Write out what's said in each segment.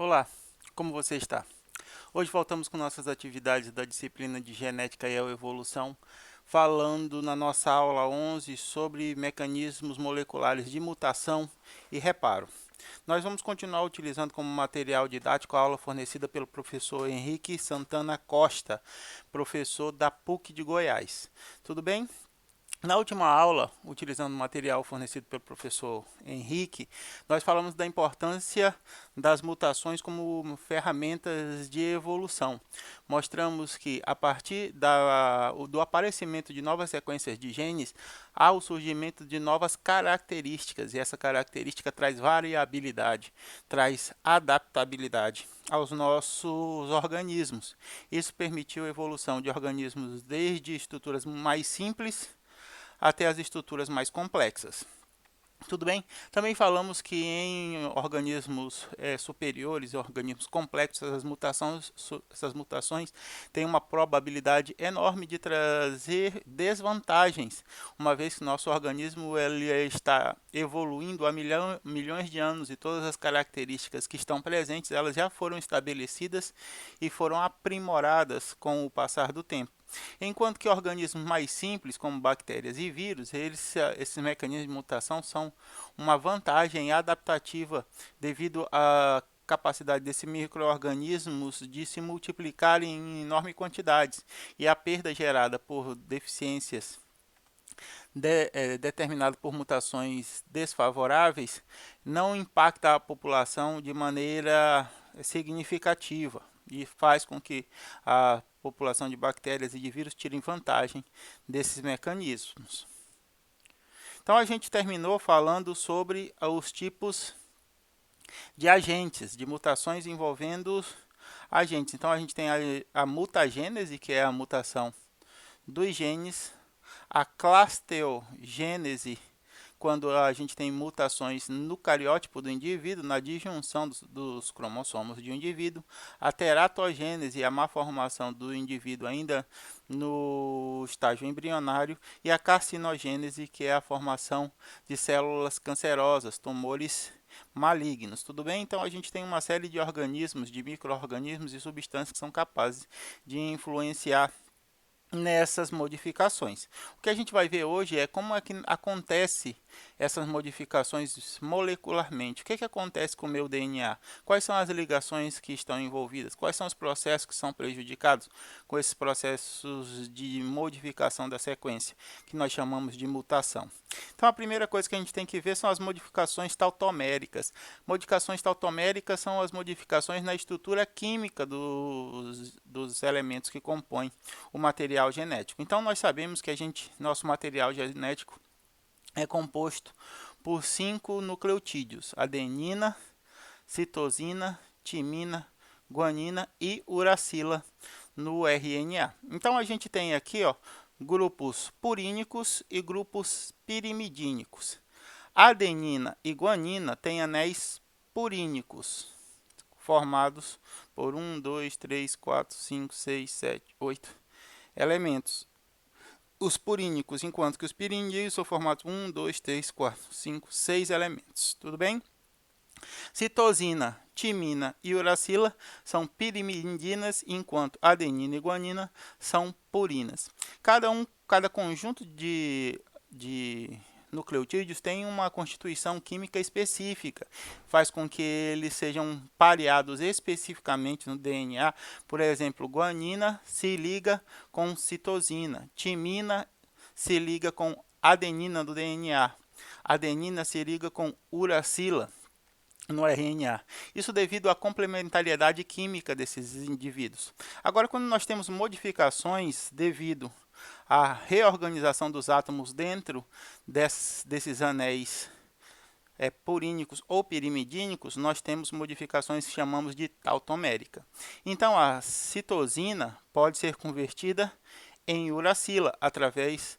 Olá, como você está? Hoje voltamos com nossas atividades da disciplina de Genética e Evolução, falando na nossa aula 11 sobre mecanismos moleculares de mutação e reparo. Nós vamos continuar utilizando como material didático a aula fornecida pelo professor Henrique Santana Costa, professor da PUC de Goiás. Tudo bem? Na última aula, utilizando o material fornecido pelo professor Henrique, nós falamos da importância das mutações como ferramentas de evolução. Mostramos que, a partir do aparecimento de novas sequências de genes, há o surgimento de novas características, e essa característica traz variabilidade, traz adaptabilidade aos nossos organismos. Isso permitiu a evolução de organismos desde estruturas mais simples até as estruturas mais complexas. Tudo bem? Também falamos que em organismos superiores, organismos complexos, essas mutações têm uma probabilidade enorme de trazer desvantagens, uma vez que nosso organismo ele está evoluindo há milhões de anos e todas as características que estão presentes, elas já foram estabelecidas e foram aprimoradas com o passar do tempo. Enquanto que organismos mais simples, como bactérias e vírus, esses mecanismos de mutação são uma vantagem adaptativa devido à capacidade desses micro-organismos de se multiplicarem em enormes quantidades e a perda gerada por deficiências determinada por mutações desfavoráveis não impacta a população de maneira significativa e faz com que a população de bactérias e de vírus tirem vantagem desses mecanismos. Então a gente terminou falando sobre os tipos de agentes, de mutações envolvendo agentes. Então a gente tem a mutagênese, que é a mutação dos genes, a clasteogênese, quando a gente tem mutações no cariótipo do indivíduo, na disjunção dos cromossomos de um indivíduo, a teratogênese, a malformação do indivíduo ainda no estágio embrionário, e a carcinogênese, que é a formação de células cancerosas, tumores malignos. Tudo bem? Então a gente tem uma série de organismos, de micro-organismos e substâncias que são capazes de influenciar nessas modificações. O que a gente vai ver hoje é como é que acontece essas modificações molecularmente. O que acontece com o meu DNA? Quais são as ligações que estão envolvidas? Quais são os processos que são prejudicados com esses processos de modificação da sequência, que nós chamamos de mutação? Então, a primeira coisa que a gente tem que ver são as modificações tautoméricas. Modificações tautoméricas são as modificações na estrutura química dos elementos que compõem o material genético. Então, nós sabemos que nosso material genético é composto por 5 nucleotídeos: adenina, citosina, timina, guanina e uracila no RNA. Então, a gente tem aqui grupos purínicos e grupos pirimidínicos. Adenina e guanina têm anéis purínicos, formados por 1, 2, 3, 4, 5, 6, 7, 8 elementos. Os purínicos, enquanto que os pirimidínicos são formados por 1, 2, 3, 4, 5, 6 elementos. Tudo bem? Citosina, timina e uracila são pirimidinas, enquanto adenina e guanina são purinas. Cada conjunto de nucleotídeos tem uma constituição química específica, faz com que eles sejam pareados especificamente no DNA. Por exemplo, guanina se liga com citosina, timina se liga com adenina do DNA, adenina se liga com uracila no RNA. Isso devido à complementariedade química desses indivíduos. Agora, quando nós temos modificações devido à reorganização dos átomos dentro desses anéis purínicos ou pirimidínicos, nós temos modificações que chamamos de tautomérica. Então, a citosina pode ser convertida em uracila através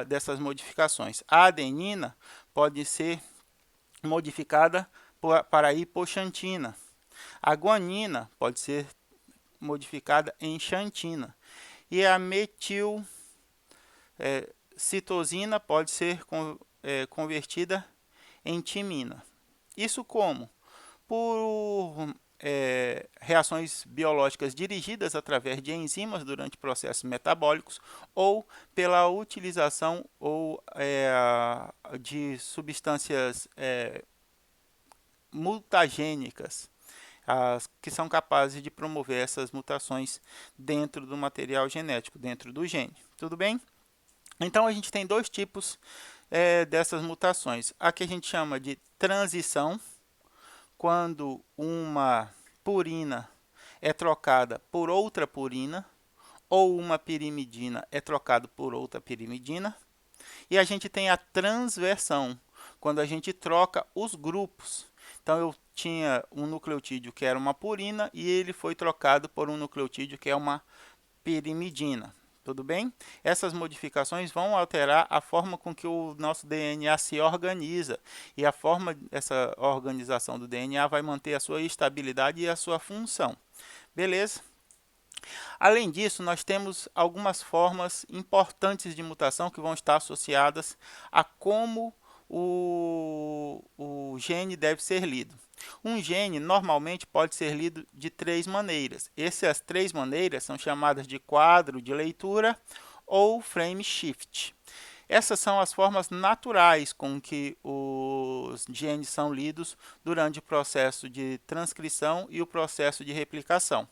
dessas modificações. A adenina pode ser modificada para a hipoxantina. A guanina pode ser modificada em xantina. E a metilcitosina pode ser convertida em timina. Isso como? Por por reações biológicas dirigidas através de enzimas durante processos metabólicos ou pela utilização de substâncias mutagênicas, que são capazes de promover essas mutações dentro do material genético, dentro do gene. Tudo bem? Então, a gente tem dois tipos dessas mutações. A que a gente chama de transição, quando uma purina é trocada por outra purina, ou uma pirimidina é trocada por outra pirimidina. E a gente tem a transversão, quando a gente troca os grupos. Então, eu tinha um nucleotídeo que era uma purina e ele foi trocado por um nucleotídeo que é uma pirimidina. Tudo bem? Essas modificações vão alterar a forma com que o nosso DNA se organiza. E essa organização do DNA vai manter a sua estabilidade e a sua função. Beleza? Além disso, nós temos algumas formas importantes de mutação que vão estar associadas a como o gene deve ser lido. Um gene normalmente pode ser lido de três maneiras. Essas três maneiras são chamadas de quadro de leitura ou frame shift. Essas são as formas naturais com que os genes são lidos durante o processo de transcrição e o processo de replicação.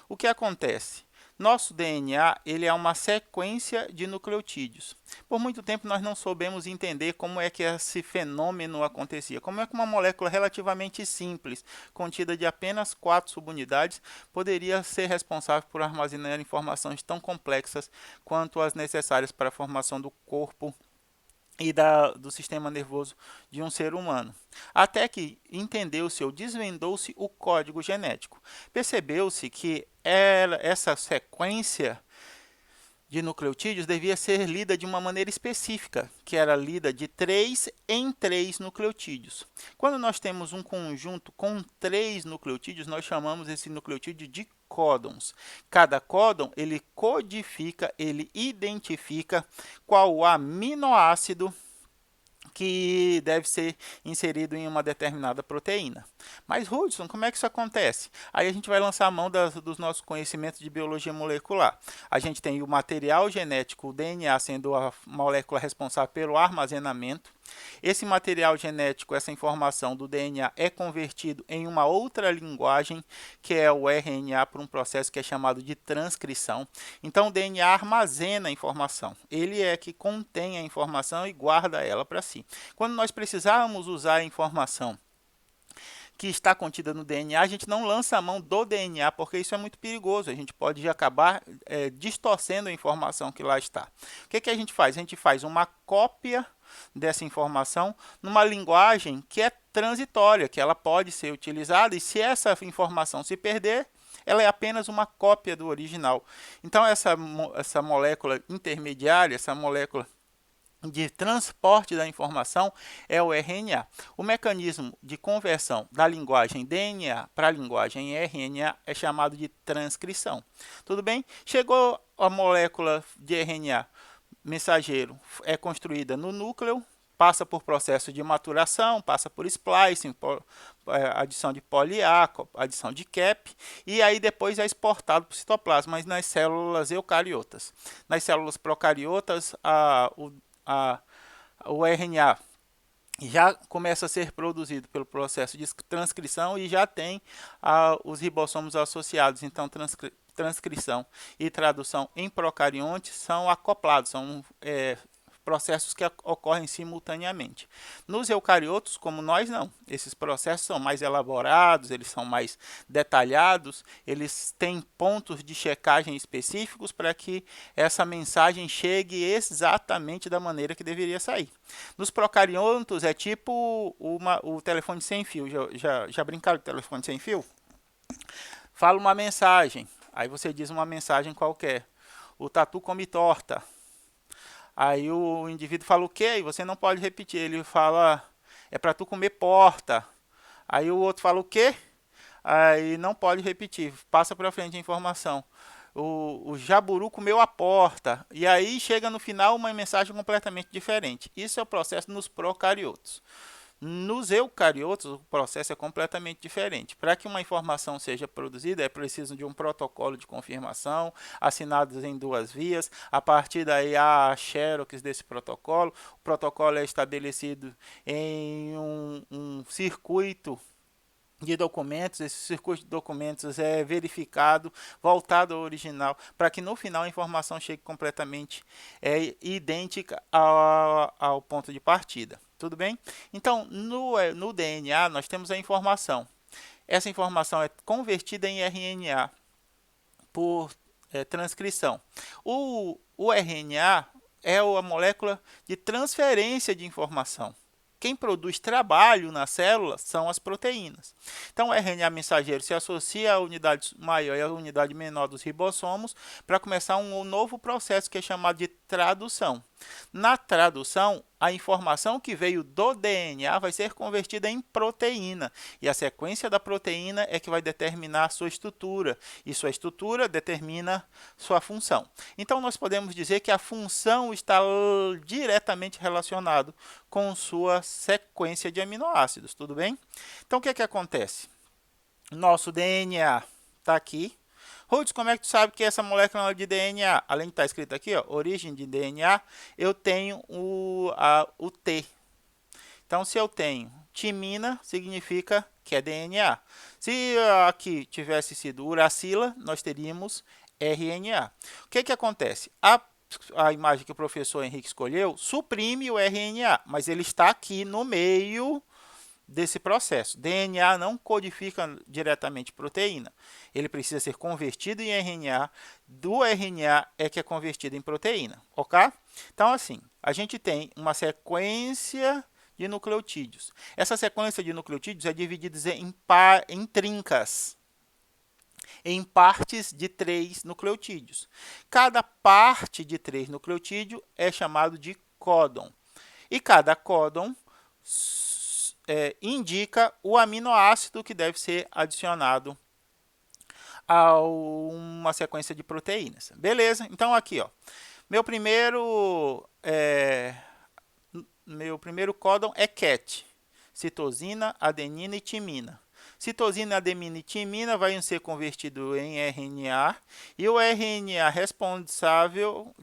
O que acontece? Nosso DNA ele é uma sequência de nucleotídeos. Por muito tempo nós não soubemos entender como é que esse fenômeno acontecia. Como é que uma molécula relativamente simples, contida de apenas 4 subunidades, poderia ser responsável por armazenar informações tão complexas quanto as necessárias para a formação do corpo e do sistema nervoso de um ser humano. Até que entendeu-se ou desvendou-se o código genético. Percebeu-se que essa sequência de nucleotídeos devia ser lida de uma maneira específica, que era lida de 3 em 3 nucleotídeos. Quando nós temos um conjunto com 3 nucleotídeos, nós chamamos esse nucleotídeo de códons. Cada códon ele codifica, ele identifica qual o aminoácido que deve ser inserido em uma determinada proteína. Mas, Hudson, como é que isso acontece? Aí a gente vai lançar a mão dos nossos conhecimentos de biologia molecular. A gente tem o material genético, o DNA, sendo a molécula responsável pelo armazenamento. Esse material genético, essa informação do DNA é convertido em uma outra linguagem, que é o RNA, por um processo que é chamado de transcrição. Então, o DNA armazena a informação. Ele é que contém a informação e guarda ela para si. Quando nós precisarmos usar a informação que está contida no DNA, a gente não lança a mão do DNA, porque isso é muito perigoso. A gente pode acabar distorcendo a informação que lá está. O que a gente faz? A gente faz uma cópia dessa informação numa linguagem que é transitória, que ela pode ser utilizada, e se essa informação se perder, ela é apenas uma cópia do original. Então, essa molécula intermediária, essa molécula de transporte da informação é o RNA. O mecanismo de conversão da linguagem DNA para a linguagem RNA é chamado de transcrição. Tudo bem? Chegou a molécula de RNA mensageiro, é construída no núcleo, passa por processo de maturação, passa por splicing, adição de poli-A, adição de cap, e aí depois é exportado para o citoplasma, mas nas células eucariotas. Nas células procariotas, o RNA já começa a ser produzido pelo processo de transcrição e já tem os ribossomos associados. Então, transcrição e tradução em procariontes são acoplados, são processos que ocorrem simultaneamente. Nos eucariotos, como nós, não. Esses processos são mais elaborados, eles são mais detalhados, eles têm pontos de checagem específicos para que essa mensagem chegue exatamente da maneira que deveria sair. Nos procariotos é tipo o telefone sem fio. Já brincaram com o telefone sem fio? Fala uma mensagem, aí você diz uma mensagem qualquer. O tatu come torta. Aí o indivíduo fala o quê? E você não pode repetir. Ele fala, é para tu comer porta. Aí o outro fala o quê? Aí não pode repetir. Passa para frente a informação. O jaburu comeu a porta. E aí chega no final uma mensagem completamente diferente. Isso é o processo nos procariotos. Nos eucariotos, o processo é completamente diferente. Para que uma informação seja produzida, é preciso de um protocolo de confirmação, assinado em 2 vias. A partir daí, há a xerox desse protocolo. O protocolo é estabelecido em um circuito de documentos. Esse circuito de documentos é verificado, voltado ao original, para que no final a informação chegue completamente idêntica ao ponto de partida. Tudo bem? Então, no DNA, nós temos a informação. Essa informação é convertida em RNA por transcrição. O RNA é a molécula de transferência de informação. Quem produz trabalho na célula são as proteínas. Então, o RNA mensageiro se associa à unidade maior e à unidade menor dos ribossomos para começar um novo processo que é chamado de tradução. Na tradução, a informação que veio do DNA vai ser convertida em proteína, e a sequência da proteína é que vai determinar a sua estrutura, e sua estrutura determina sua função. Então, nós podemos dizer que a função está diretamente relacionada com sua sequência de aminoácidos, tudo bem? Então, o que acontece? Nosso DNA está aqui. Rudes, como é que tu sabe que essa molécula de DNA, além de estar escrito aqui, ó, origem de DNA, eu tenho o T. Então, se eu tenho timina, significa que é DNA. Se aqui tivesse sido uracila, nós teríamos RNA. O que acontece? A imagem que o professor Henrique escolheu suprime o RNA, mas ele está aqui no meio desse processo. DNA não codifica diretamente proteína. Ele precisa ser convertido em RNA. Do RNA é que é convertido em proteína, ok? Então, assim, a gente tem uma sequência de nucleotídeos. Essa sequência de nucleotídeos é dividida em trincas, em partes de 3 nucleotídeos. Cada parte de 3 nucleotídeos é chamado de códon. E cada códon indica o aminoácido que deve ser adicionado a uma sequência de proteínas. Beleza? Então, aqui, ó, meu primeiro códon é CAT, citosina, adenina e timina. Citosina, adenina e timina vai ser convertido em RNA, e o RNA responsável,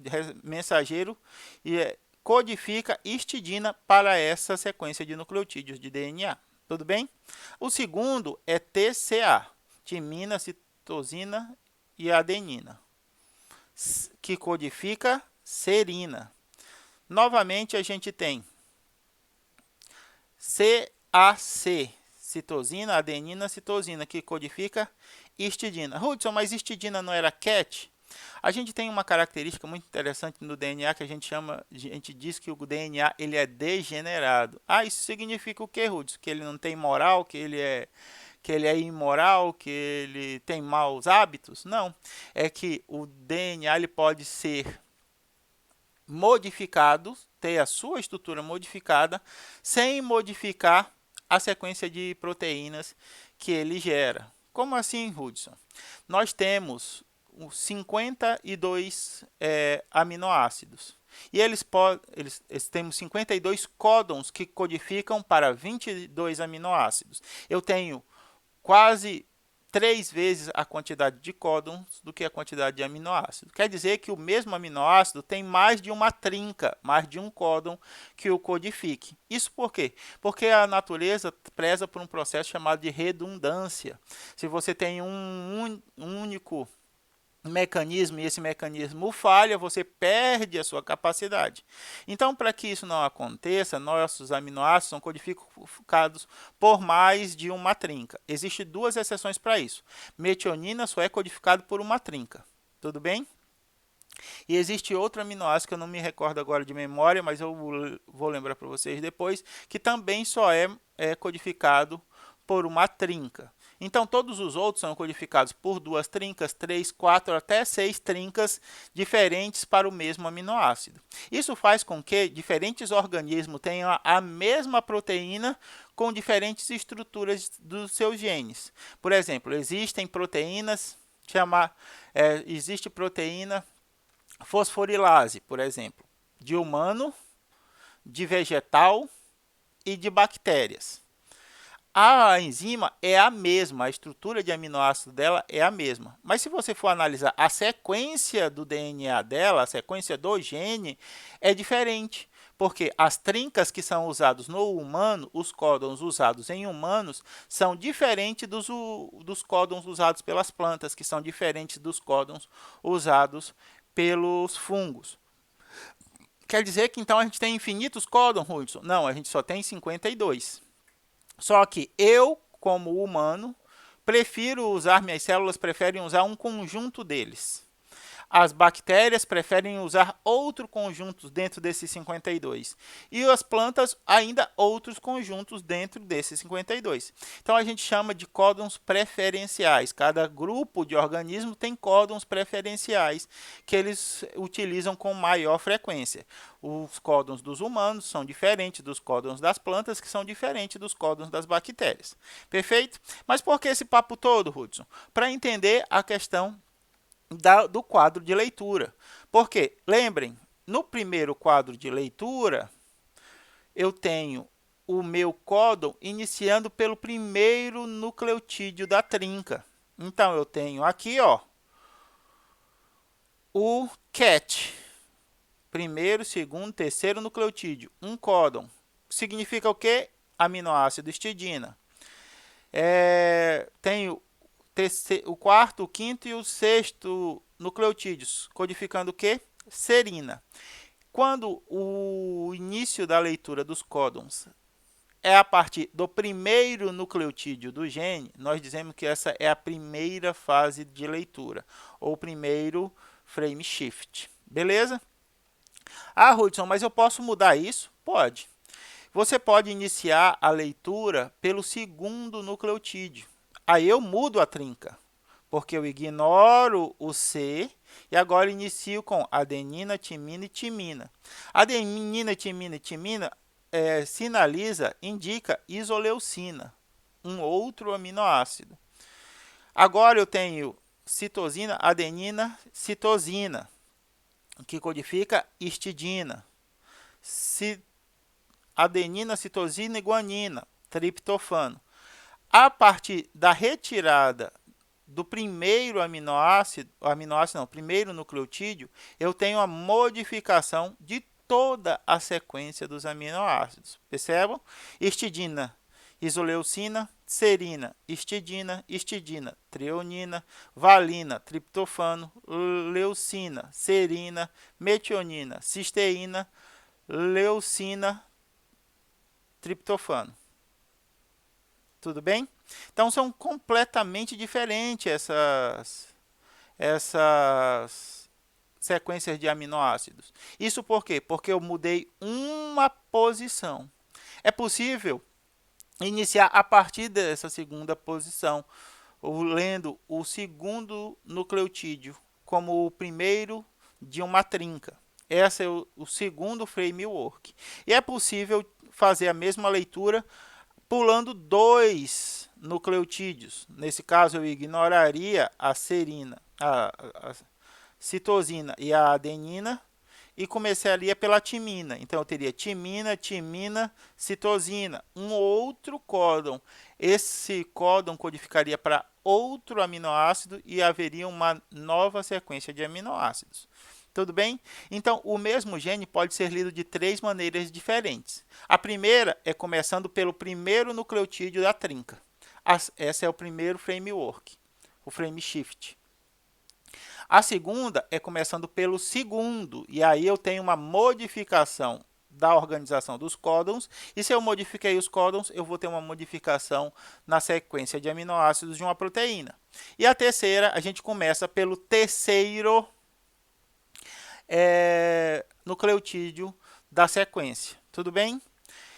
mensageiro, codifica histidina para essa sequência de nucleotídeos de DNA. Tudo bem? O segundo é TCA, timina, citosina e adenina, que codifica serina. Novamente, a gente tem CAC, citosina, adenina, citosina, que codifica histidina. Hudson, mas histidina não era CAT? A gente tem uma característica muito interessante no DNA que a gente diz que o DNA ele é degenerado. Isso significa o que, Hudson? Que ele não tem moral, que ele é imoral, que ele tem maus hábitos? Não, é que o DNA ele pode ser modificado, ter a sua estrutura modificada, sem modificar a sequência de proteínas que ele gera. Como assim, Hudson? Nós temos 52 aminoácidos. E eles temos 52 códons que codificam para 22 aminoácidos. Eu tenho quase 3 vezes a quantidade de códons do que a quantidade de aminoácidos. Quer dizer que o mesmo aminoácido tem mais de uma trinca, mais de um códon que o codifique. Isso por quê? Porque a natureza preza por um processo chamado de redundância. Se você tem um único mecanismo e esse mecanismo falha, você perde a sua capacidade. Então, para que isso não aconteça, nossos aminoácidos são codificados por mais de uma trinca. Existem 2 exceções para isso. Metionina só é codificado por uma trinca. Tudo bem? E existe outro aminoácido que eu não me recordo agora de memória, mas eu vou lembrar para vocês depois, que também só é codificado por uma trinca. Então, todos os outros são codificados por 2 trincas, 3, 4, até 6 trincas diferentes para o mesmo aminoácido. Isso faz com que diferentes organismos tenham a mesma proteína com diferentes estruturas dos seus genes. Por exemplo, existem proteínas, existe proteína fosforilase, por exemplo, de humano, de vegetal e de bactérias. A enzima é a mesma, a estrutura de aminoácido dela é a mesma. Mas se você for analisar a sequência do DNA dela, a sequência do gene, é diferente. Porque as trincas que são usadas no humano, os códons usados em humanos, são diferentes dos códons usados pelas plantas, que são diferentes dos códons usados pelos fungos. Quer dizer que então a gente tem infinitos códons, Hudson? Não, a gente só tem 52. Só que eu, como humano, minhas células preferem usar um conjunto deles. As bactérias preferem usar outro conjunto dentro desses 52. E as plantas, ainda outros conjuntos dentro desses 52. Então, a gente chama de códons preferenciais. Cada grupo de organismos tem códons preferenciais que eles utilizam com maior frequência. Os códons dos humanos são diferentes dos códons das plantas, que são diferentes dos códons das bactérias. Perfeito? Mas por que esse papo todo, Hudson? Para entender a questão do quadro de leitura. Porque, lembrem, no primeiro quadro de leitura, eu tenho o meu códon iniciando pelo primeiro nucleotídeo da trinca. Então, eu tenho aqui, ó, o CAT, primeiro, segundo, terceiro nucleotídeo, um códon. Significa o quê? Aminoácido histidina. Tenho o quarto, o quinto e o sexto nucleotídeos, codificando o quê? Serina. Quando o início da leitura dos códons é a partir do primeiro nucleotídeo do gene, nós dizemos que essa é a primeira fase de leitura, ou primeiro frame shift. Beleza? Ah, Hudson, mas eu posso mudar isso? Pode. Você pode iniciar a leitura pelo segundo nucleotídeo. Aí eu mudo a trinca, porque eu ignoro o C e agora inicio com adenina, timina e timina. Adenina, timina e timina sinaliza, indica isoleucina, um outro aminoácido. Agora eu tenho citosina, adenina, citosina, que codifica histidina. Adenina, citosina e guanina, triptofano. A partir da retirada do primeiro primeiro nucleotídeo, eu tenho a modificação de toda a sequência dos aminoácidos. Percebam? Histidina, isoleucina, serina, histidina, treonina, valina, triptofano, leucina, serina, metionina, cisteína, leucina, triptofano. Tudo bem? Então, são completamente diferentes essas sequências de aminoácidos. Isso por quê? Porque eu mudei uma posição. É possível iniciar a partir dessa segunda posição, lendo o segundo nucleotídeo como o primeiro de uma trinca. Esse é o segundo framework. E é possível fazer a mesma leitura pulando 2 nucleotídeos. Nesse caso, eu ignoraria a serina, a citosina e a adenina e começaria pela timina. Então, eu teria timina, citosina, um outro códon. Esse códon codificaria para outro aminoácido e haveria uma nova sequência de aminoácidos. Tudo bem? Então, o mesmo gene pode ser lido de 3 maneiras diferentes. A primeira é começando pelo primeiro nucleotídeo da trinca. Esse é o primeiro framework, o frame shift. A segunda é começando pelo segundo, e aí eu tenho uma modificação da organização dos códons, e se eu modifiquei os códons, eu vou ter uma modificação na sequência de aminoácidos de uma proteína. E a terceira, a gente começa pelo terceiro nucleotídeo da sequência. Tudo bem?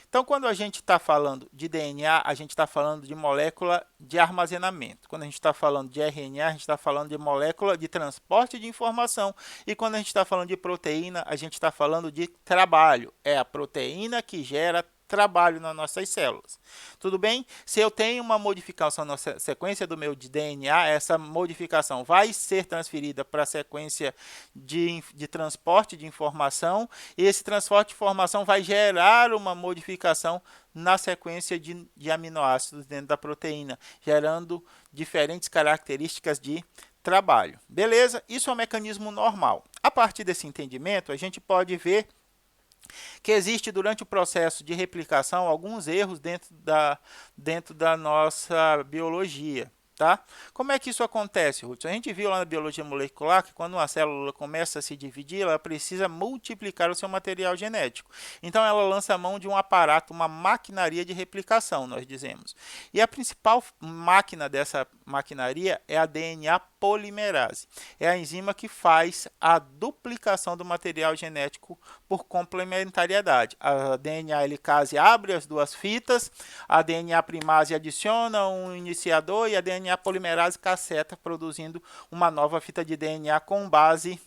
Então, quando a gente está falando de DNA, a gente está falando de molécula de armazenamento. Quando a gente está falando de RNA, a gente está falando de molécula de transporte de informação. E quando a gente está falando de proteína, a gente está falando de trabalho. É a proteína que gera trabalho nas nossas células. Tudo bem? Se eu tenho uma modificação na sequência do meu DNA, essa modificação vai ser transferida para a sequência de transporte de informação, e esse transporte de informação vai gerar uma modificação na sequência de aminoácidos dentro da proteína, gerando diferentes características de trabalho. Beleza? Isso é um mecanismo normal. A partir desse entendimento, a gente pode ver que existe durante o processo de replicação alguns erros dentro da nossa biologia. Tá? Como é que isso acontece, Ruth? A gente viu lá na biologia molecular que quando uma célula começa a se dividir, ela precisa multiplicar o seu material genético. Então, ela lança a mão de um aparato, uma maquinaria de replicação, nós dizemos. E a principal máquina dessa maquinaria é a DNA polimerase. É a enzima que faz a duplicação do material genético por complementariedade. A DNA helicase abre as duas fitas, a DNA primase adiciona um iniciador e a DNA polimerase casseta, produzindo uma nova fita de DNA com base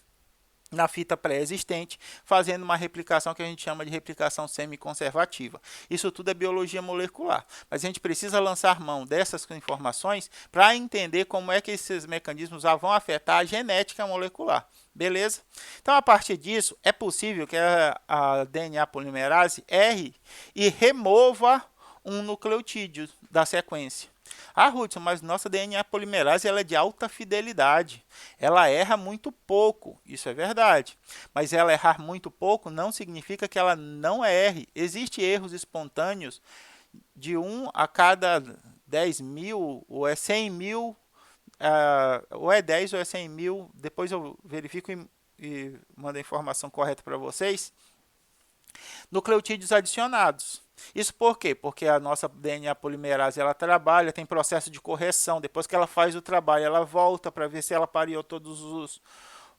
na fita pré-existente, fazendo uma replicação que a gente chama de replicação semi-conservativa. Isso tudo é biologia molecular, mas a gente precisa lançar mão dessas informações para entender como é que esses mecanismos vão afetar a genética molecular. Beleza? Então, a partir disso, é possível que a DNA polimerase erre e remova um nucleotídeo da sequência. Ah, Hudson, mas nossa DNA polimerase ela é de alta fidelidade. Ela erra muito pouco, isso é verdade. Mas ela errar muito pouco não significa que ela não erre. Existem erros espontâneos de 1 a cada 10 mil, ou é 100 mil, ou é 10 ou é 100 mil. Depois eu verifico e mando a informação correta para vocês. Nucleotídeos adicionados. Isso por quê? Porque a nossa DNA polimerase ela trabalha, tem processo de correção. Depois que ela faz o trabalho, ela volta para ver se ela pareou todos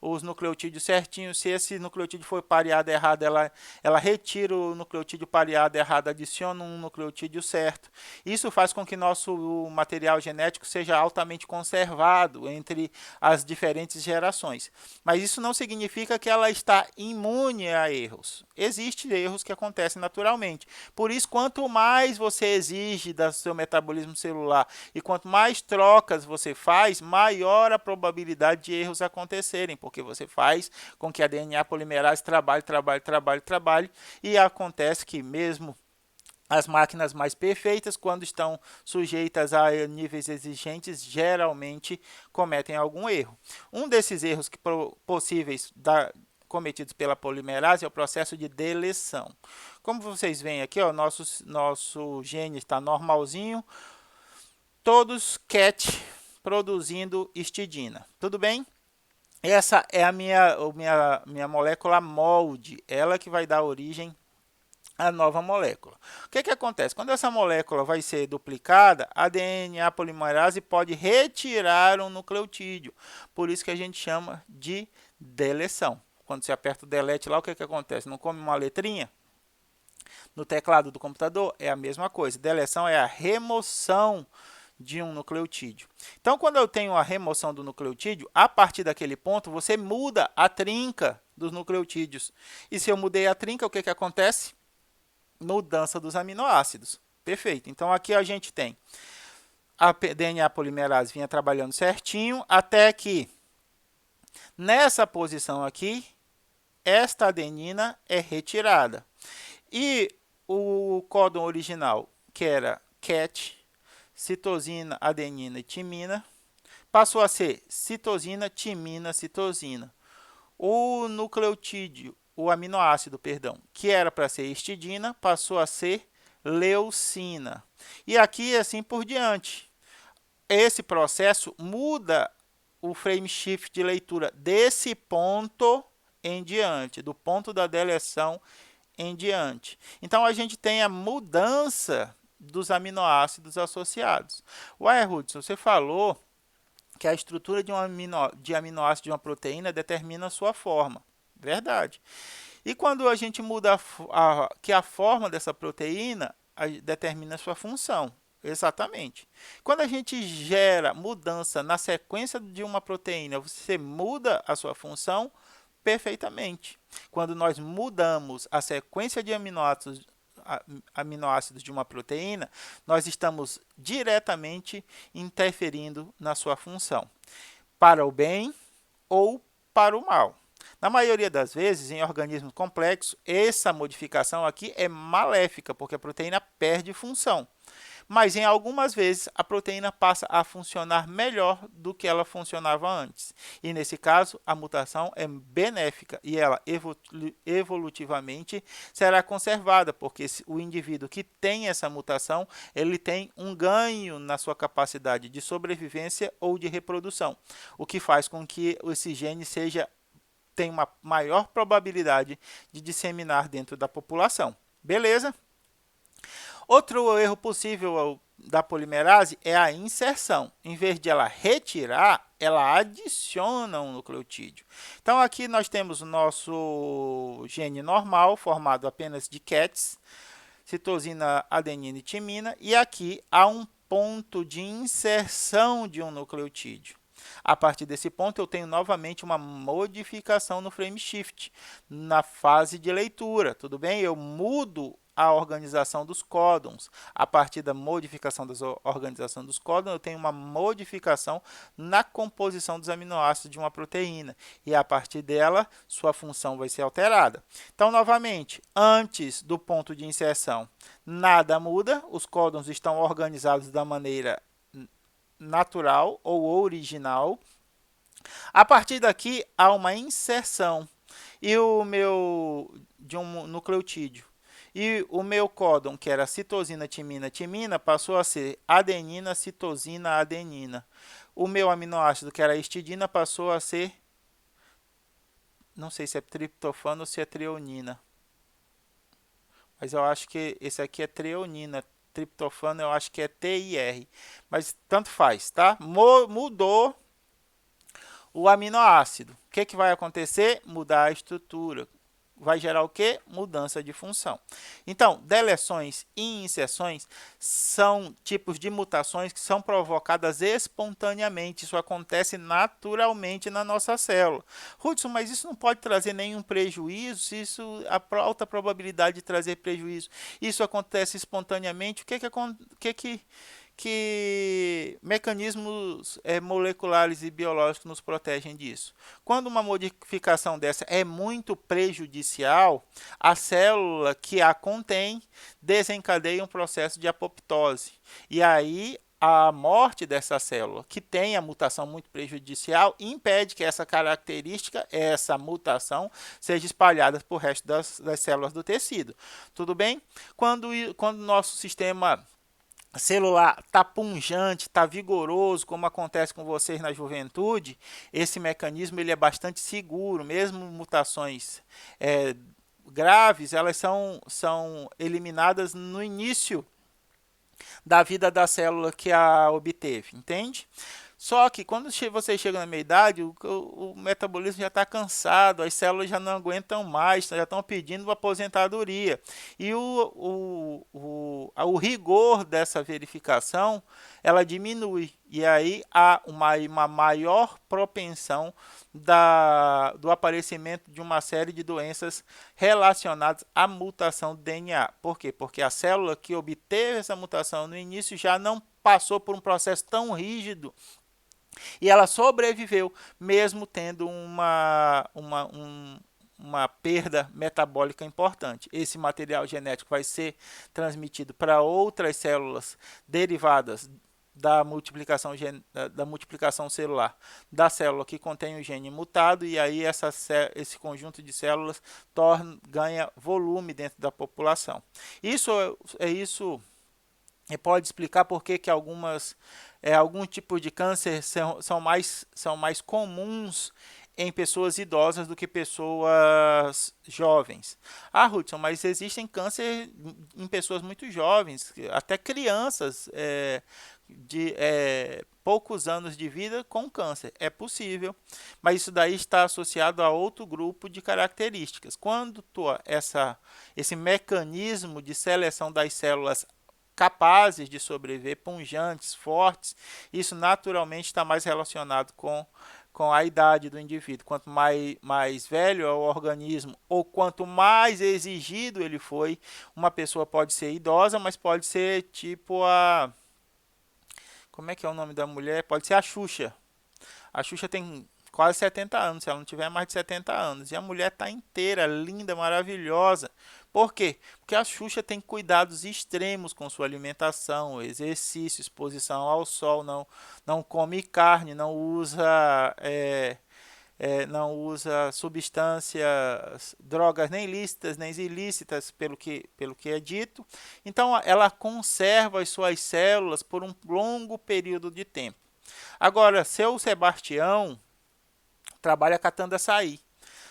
os nucleotídeos certinhos. Se esse nucleotídeo foi pareado errado, ela retira o nucleotídeo pareado errado, adiciona um nucleotídeo certo. Isso faz com que nosso material genético seja altamente conservado entre as diferentes gerações. Mas isso não significa que ela está imune a erros. Existem erros que acontecem naturalmente. Por isso, quanto mais você exige do seu metabolismo celular e quanto mais trocas você faz, maior a probabilidade de erros acontecerem, porque você faz com que a DNA polimerase trabalhe, e acontece que mesmo as máquinas mais perfeitas, quando estão sujeitas a níveis exigentes, geralmente cometem algum erro. Um desses erros possíveis cometidos pela polimerase é o processo de deleção. Como vocês veem aqui, ó, nosso gene está normalzinho, todos cat produzindo histidina. Tudo bem? Essa é a minha molécula molde, ela que vai dar origem à nova molécula. O que acontece? Quando essa molécula vai ser duplicada, a DNA polimerase pode retirar um nucleotídeo. Por isso que a gente chama de deleção. Quando você aperta o delete lá, o que acontece? Não come uma letrinha? No teclado do computador é a mesma coisa. Deleção é a remoção de um nucleotídeo. Então, quando eu tenho a remoção do nucleotídeo, a partir daquele ponto, você muda a trinca dos nucleotídeos. E se eu mudei a trinca, o que acontece? Mudança dos aminoácidos. Perfeito. Então, aqui a gente tem a DNA polimerase vinha trabalhando certinho, até que nessa posição aqui, esta adenina é retirada. E o códon original, que era cat, citosina, adenina e timina, passou a ser citosina, timina, citosina. O nucleotídeo, o aminoácido, perdão, que era para ser histidina, passou a ser leucina. E aqui assim por diante. Esse processo muda o frame shift de leitura desse ponto em diante, do ponto da deleção em diante. Então, a gente tem a mudança dos aminoácidos associados. Ué, Hudson, você falou que a estrutura de aminoácido de uma proteína determina a sua forma. Verdade. E quando a gente muda a forma dessa proteína, determina a sua função. Exatamente. Quando a gente gera mudança na sequência de uma proteína, você muda a sua função perfeitamente. Quando nós mudamos a sequência de aminoácidos de uma proteína, nós estamos diretamente interferindo na sua função, para o bem ou para o mal. Na maioria das vezes, em organismos complexos, essa modificação aqui é maléfica, porque a proteína perde função. Mas em algumas vezes a proteína passa a funcionar melhor do que ela funcionava antes. E nesse caso, a mutação é benéfica e ela evolutivamente será conservada, porque o indivíduo que tem essa mutação, ele tem um ganho na sua capacidade de sobrevivência ou de reprodução, o que faz com que esse gene tenha uma maior probabilidade de disseminar dentro da população. Beleza? Outro erro possível da polimerase é a inserção. Em vez de ela retirar, ela adiciona um nucleotídeo. Então, aqui nós temos o nosso gene normal, formado apenas de CATs, citosina, adenina e timina, e aqui há um ponto de inserção de um nucleotídeo. A partir desse ponto, eu tenho novamente uma modificação no frame shift, na fase de leitura, tudo bem? Eu mudo a organização dos códons. A partir da modificação da organização dos códons, eu tenho uma modificação na composição dos aminoácidos de uma proteína. E a partir dela, sua função vai ser alterada. Então, novamente, antes do ponto de inserção, nada muda. Os códons estão organizados da maneira natural ou original. A partir daqui, há uma inserção de um nucleotídeo. E o meu códon, que era citosina, timina, timina, passou a ser adenina, citosina, adenina. O meu aminoácido, que era histidina, passou a ser, não sei se é triptofano ou se é treonina. Mas eu acho que esse aqui é treonina. Triptofano eu acho que é TIR. Mas tanto faz, tá? Mudou o aminoácido. O que vai acontecer? Mudar a estrutura. Vai gerar o quê? Mudança de função. Então, deleções e inserções são tipos de mutações que são provocadas espontaneamente. Isso acontece naturalmente na nossa célula. Hudson, mas isso não pode trazer nenhum prejuízo? A alta probabilidade de trazer prejuízo. Isso acontece espontaneamente. Que mecanismos moleculares e biológicos nos protegem disso? Quando uma modificação dessa é muito prejudicial, a célula que a contém desencadeia um processo de apoptose. E aí, a morte dessa célula, que tem a mutação muito prejudicial, impede que essa característica, essa mutação, seja espalhada por resto das células do tecido. Tudo bem? Quando o nosso sistema celular está punjante, está vigoroso, como acontece com vocês na juventude, esse mecanismo ele é bastante seguro, mesmo mutações graves, elas são eliminadas no início da vida da célula que a obteve, entende? Só que quando você chega na meia-idade, o metabolismo já está cansado, as células já não aguentam mais, já estão pedindo aposentadoria. E o rigor dessa verificação, ela diminui. E aí há uma maior propensão do aparecimento de uma série de doenças relacionadas à mutação do DNA. Por quê? Porque a célula que obteve essa mutação no início já não passou por um processo tão rígido e ela sobreviveu, mesmo tendo uma perda metabólica importante. Esse material genético vai ser transmitido para outras células derivadas da multiplicação celular da célula que contém o gene mutado, e aí esse conjunto de células ganha volume dentro da população. Isso pode explicar por que alguns tipos de câncer são mais comuns em pessoas idosas do que pessoas jovens. Ah, Hudson, mas existem câncer em pessoas muito jovens, até crianças de poucos anos de vida com câncer. É possível, mas isso daí está associado a outro grupo de características. Quando esse mecanismo de seleção das células capazes de sobreviver, punjantes, fortes, isso naturalmente está mais relacionado com com a idade do indivíduo. Quanto mais velho é o organismo, ou quanto mais exigido ele foi, uma pessoa pode ser idosa, mas pode ser tipo a... Como é que é o nome da mulher? Pode ser a Xuxa. A Xuxa tem quase 70 anos, se ela não tiver mais de 70 anos. E a mulher está inteira, linda, maravilhosa. Por quê? Porque a Xuxa tem cuidados extremos com sua alimentação, exercício, exposição ao sol, não come carne, não usa substâncias, drogas nem lícitas, nem ilícitas, pelo que é dito. Então, ela conserva as suas células por um longo período de tempo. Agora, seu Sebastião trabalha catando açaí.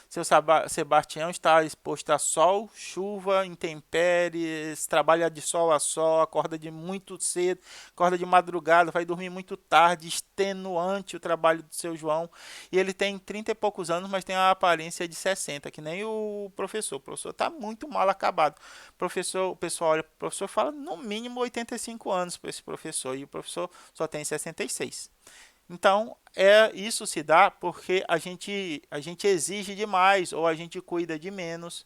Seu Sebastião está exposto a sol, chuva, intempéries, trabalha de sol a sol, acorda de muito cedo, acorda de madrugada, vai dormir muito tarde, extenuante o trabalho do seu João. E ele tem 30 e poucos anos, mas tem a aparência de 60, que nem o professor. O professor está muito mal acabado. O pessoal olha para o professor e fala no mínimo 85 anos para esse professor, e o professor só tem 66. Então, isso se dá porque a gente exige demais ou a gente cuida de menos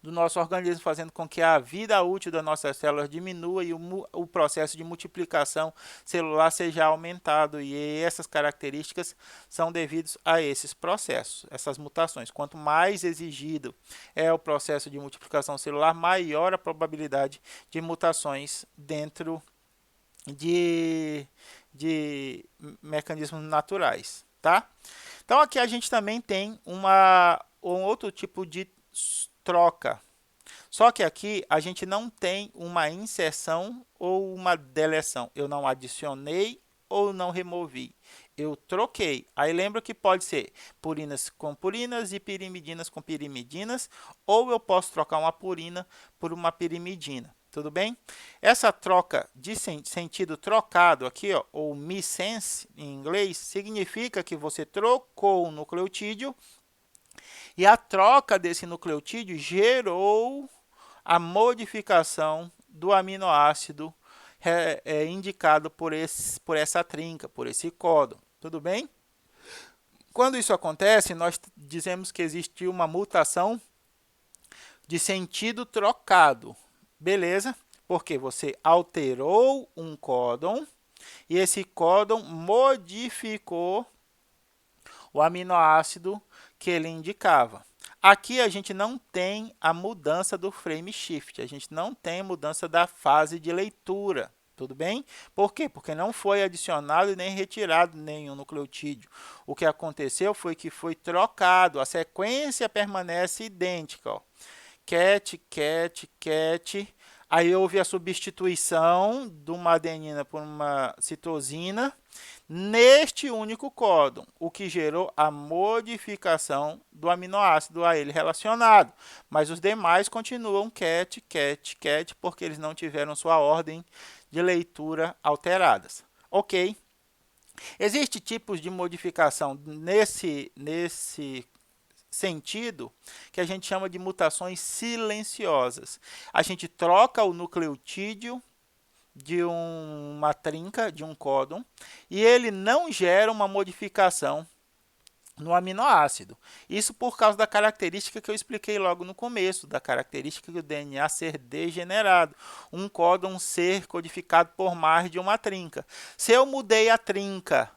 do nosso organismo, fazendo com que a vida útil das nossas células diminua e o processo de multiplicação celular seja aumentado. E essas características são devidas a esses processos, essas mutações. Quanto mais exigido é o processo de multiplicação celular, maior a probabilidade de mutações dentro de mecanismos naturais, tá? Então aqui a gente também tem um outro tipo de troca. Só que aqui a gente não tem uma inserção ou uma deleção. Eu não adicionei ou não removi. Eu troquei. Aí lembra que pode ser purinas com purinas e pirimidinas com pirimidinas, ou eu posso trocar uma purina por uma pirimidina. Tudo bem? Essa troca de sentido trocado aqui, ó, ou missense em inglês, significa que você trocou um nucleotídeo e a troca desse nucleotídeo gerou a modificação do aminoácido indicado por essa trinca, por esse códon. Tudo bem? Quando isso acontece, nós dizemos que existiu uma mutação de sentido trocado. Beleza? Porque você alterou um códon e esse códon modificou o aminoácido que ele indicava. Aqui a gente não tem a mudança do frame shift, a gente não tem mudança da fase de leitura. Tudo bem? Por quê? Porque não foi adicionado nem retirado nenhum nucleotídeo. O que aconteceu foi que foi trocado, a sequência permanece idêntica. Ó. Cat, cat, cat. Aí houve a substituição de uma adenina por uma citosina neste único códon, o que gerou a modificação do aminoácido a ele relacionado. Mas os demais continuam cat, cat, cat, porque eles não tiveram sua ordem de leitura alteradas. Ok? Existem tipos de modificação nesse sentido que a gente chama de mutações silenciosas. A gente troca o nucleotídeo de uma trinca, de um códon, e ele não gera uma modificação no aminoácido. Isso por causa da característica que eu expliquei logo no começo, da característica do DNA ser degenerado, um códon ser codificado por mais de uma trinca. Se eu mudei a trinca,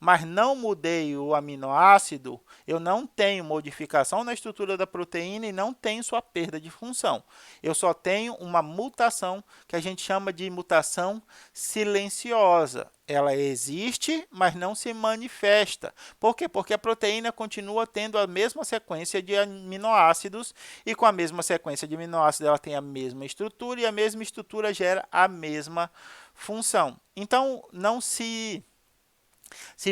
mas não mudei o aminoácido, eu não tenho modificação na estrutura da proteína e não tenho sua perda de função. Eu só tenho uma mutação que a gente chama de mutação silenciosa. Ela existe, mas não se manifesta. Por quê? Porque a proteína continua tendo a mesma sequência de aminoácidos e com a mesma sequência de aminoácidos ela tem a mesma estrutura e a mesma estrutura gera a mesma função. Então, não se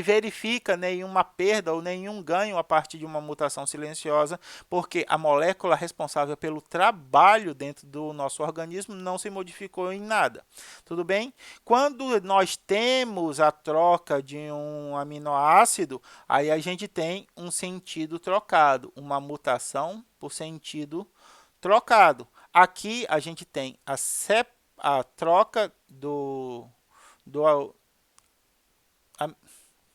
verifica nenhuma perda ou nenhum ganho a partir de uma mutação silenciosa, porque a molécula responsável pelo trabalho dentro do nosso organismo não se modificou em nada. Tudo bem? Quando nós temos a troca de um aminoácido, aí a gente tem um sentido trocado, uma mutação por sentido trocado. Aqui a gente tem a troca do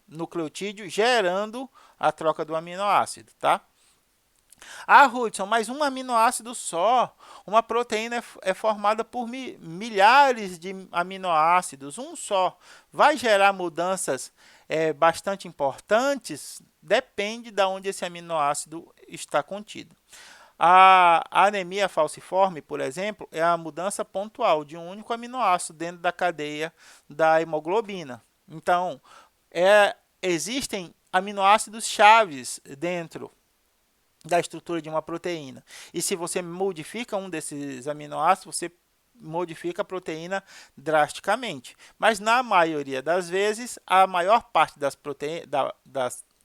nucleotídeo, gerando a troca do aminoácido, tá? Ah, Hudson, mas um aminoácido só, uma proteína é formada por milhares de aminoácidos, um só. Vai gerar mudanças bastante importantes? Depende de onde esse aminoácido está contido. A anemia falciforme, por exemplo, é a mudança pontual de um único aminoácido dentro da cadeia da hemoglobina. Então, existem aminoácidos chaves dentro da estrutura de uma proteína. E se você modifica um desses aminoácidos, você modifica a proteína drasticamente. Mas na maioria das vezes, a maior parte da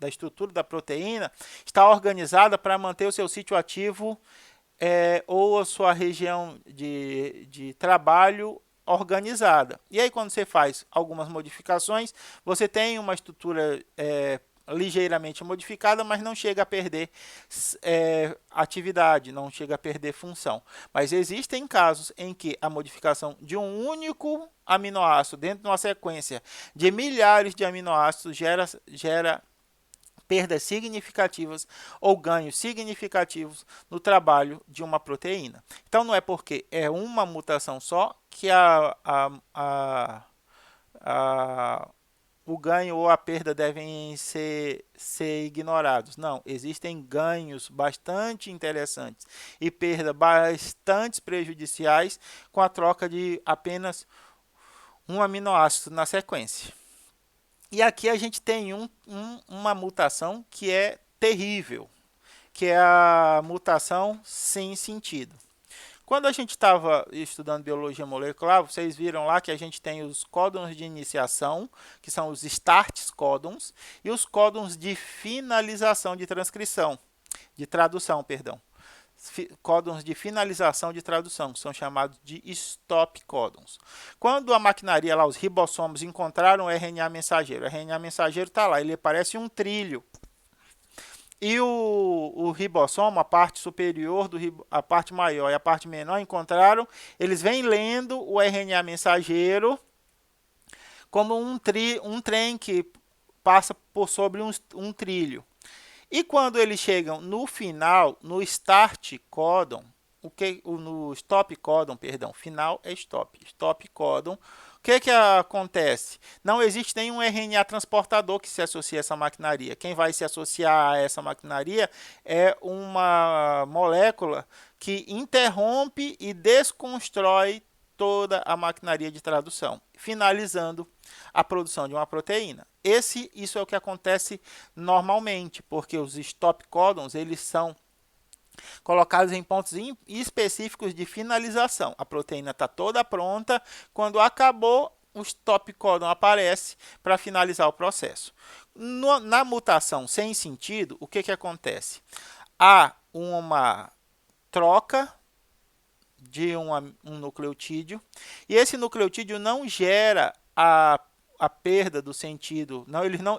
estrutura da proteína está organizada para manter o seu sítio ativo ou a sua região de trabalho organizada. E aí, quando você faz algumas modificações, você tem uma estrutura ligeiramente modificada, mas não chega a perder atividade, não chega a perder função. Mas existem casos em que a modificação de um único aminoácido dentro de uma sequência de milhares de aminoácidos gera perdas significativas ou ganhos significativos no trabalho de uma proteína. Então, não é porque é uma mutação só que o ganho ou a perda devem ser ignorados. Não, existem ganhos bastante interessantes e perdas bastante prejudiciais com a troca de apenas um aminoácido na sequência. E aqui a gente tem uma mutação que é terrível, que é a mutação sem sentido. Quando a gente estava estudando biologia molecular, vocês viram lá que a gente tem os códons de iniciação, que são os start códons, e os códons de finalização de transcrição, de tradução, perdão. Códons de finalização de tradução, que são chamados de stop códons. Quando a maquinaria, lá, os ribossomos, encontraram o RNA mensageiro está lá, ele parece um trilho. E o ribossomo, a parte superior, a parte maior e a parte menor, encontraram, eles vêm lendo o RNA mensageiro como um trem que passa por sobre um trilho. E quando eles chegam no final, no start códon, no stop códon, perdão, final é stop códon, o que acontece? Não existe nenhum RNA transportador que se associe a essa maquinaria. Quem vai se associar a essa maquinaria é uma molécula que interrompe e desconstrói toda a maquinaria de tradução, finalizando a produção de uma proteína. Isso é o que acontece normalmente, porque os stop códons, eles são colocados em pontos específicos de finalização. A proteína está toda pronta, quando acabou, o stop códon aparece para finalizar o processo. Na mutação sem sentido, o que acontece? Há uma troca de um nucleotídeo, e esse nucleotídeo não gera a perda do sentido,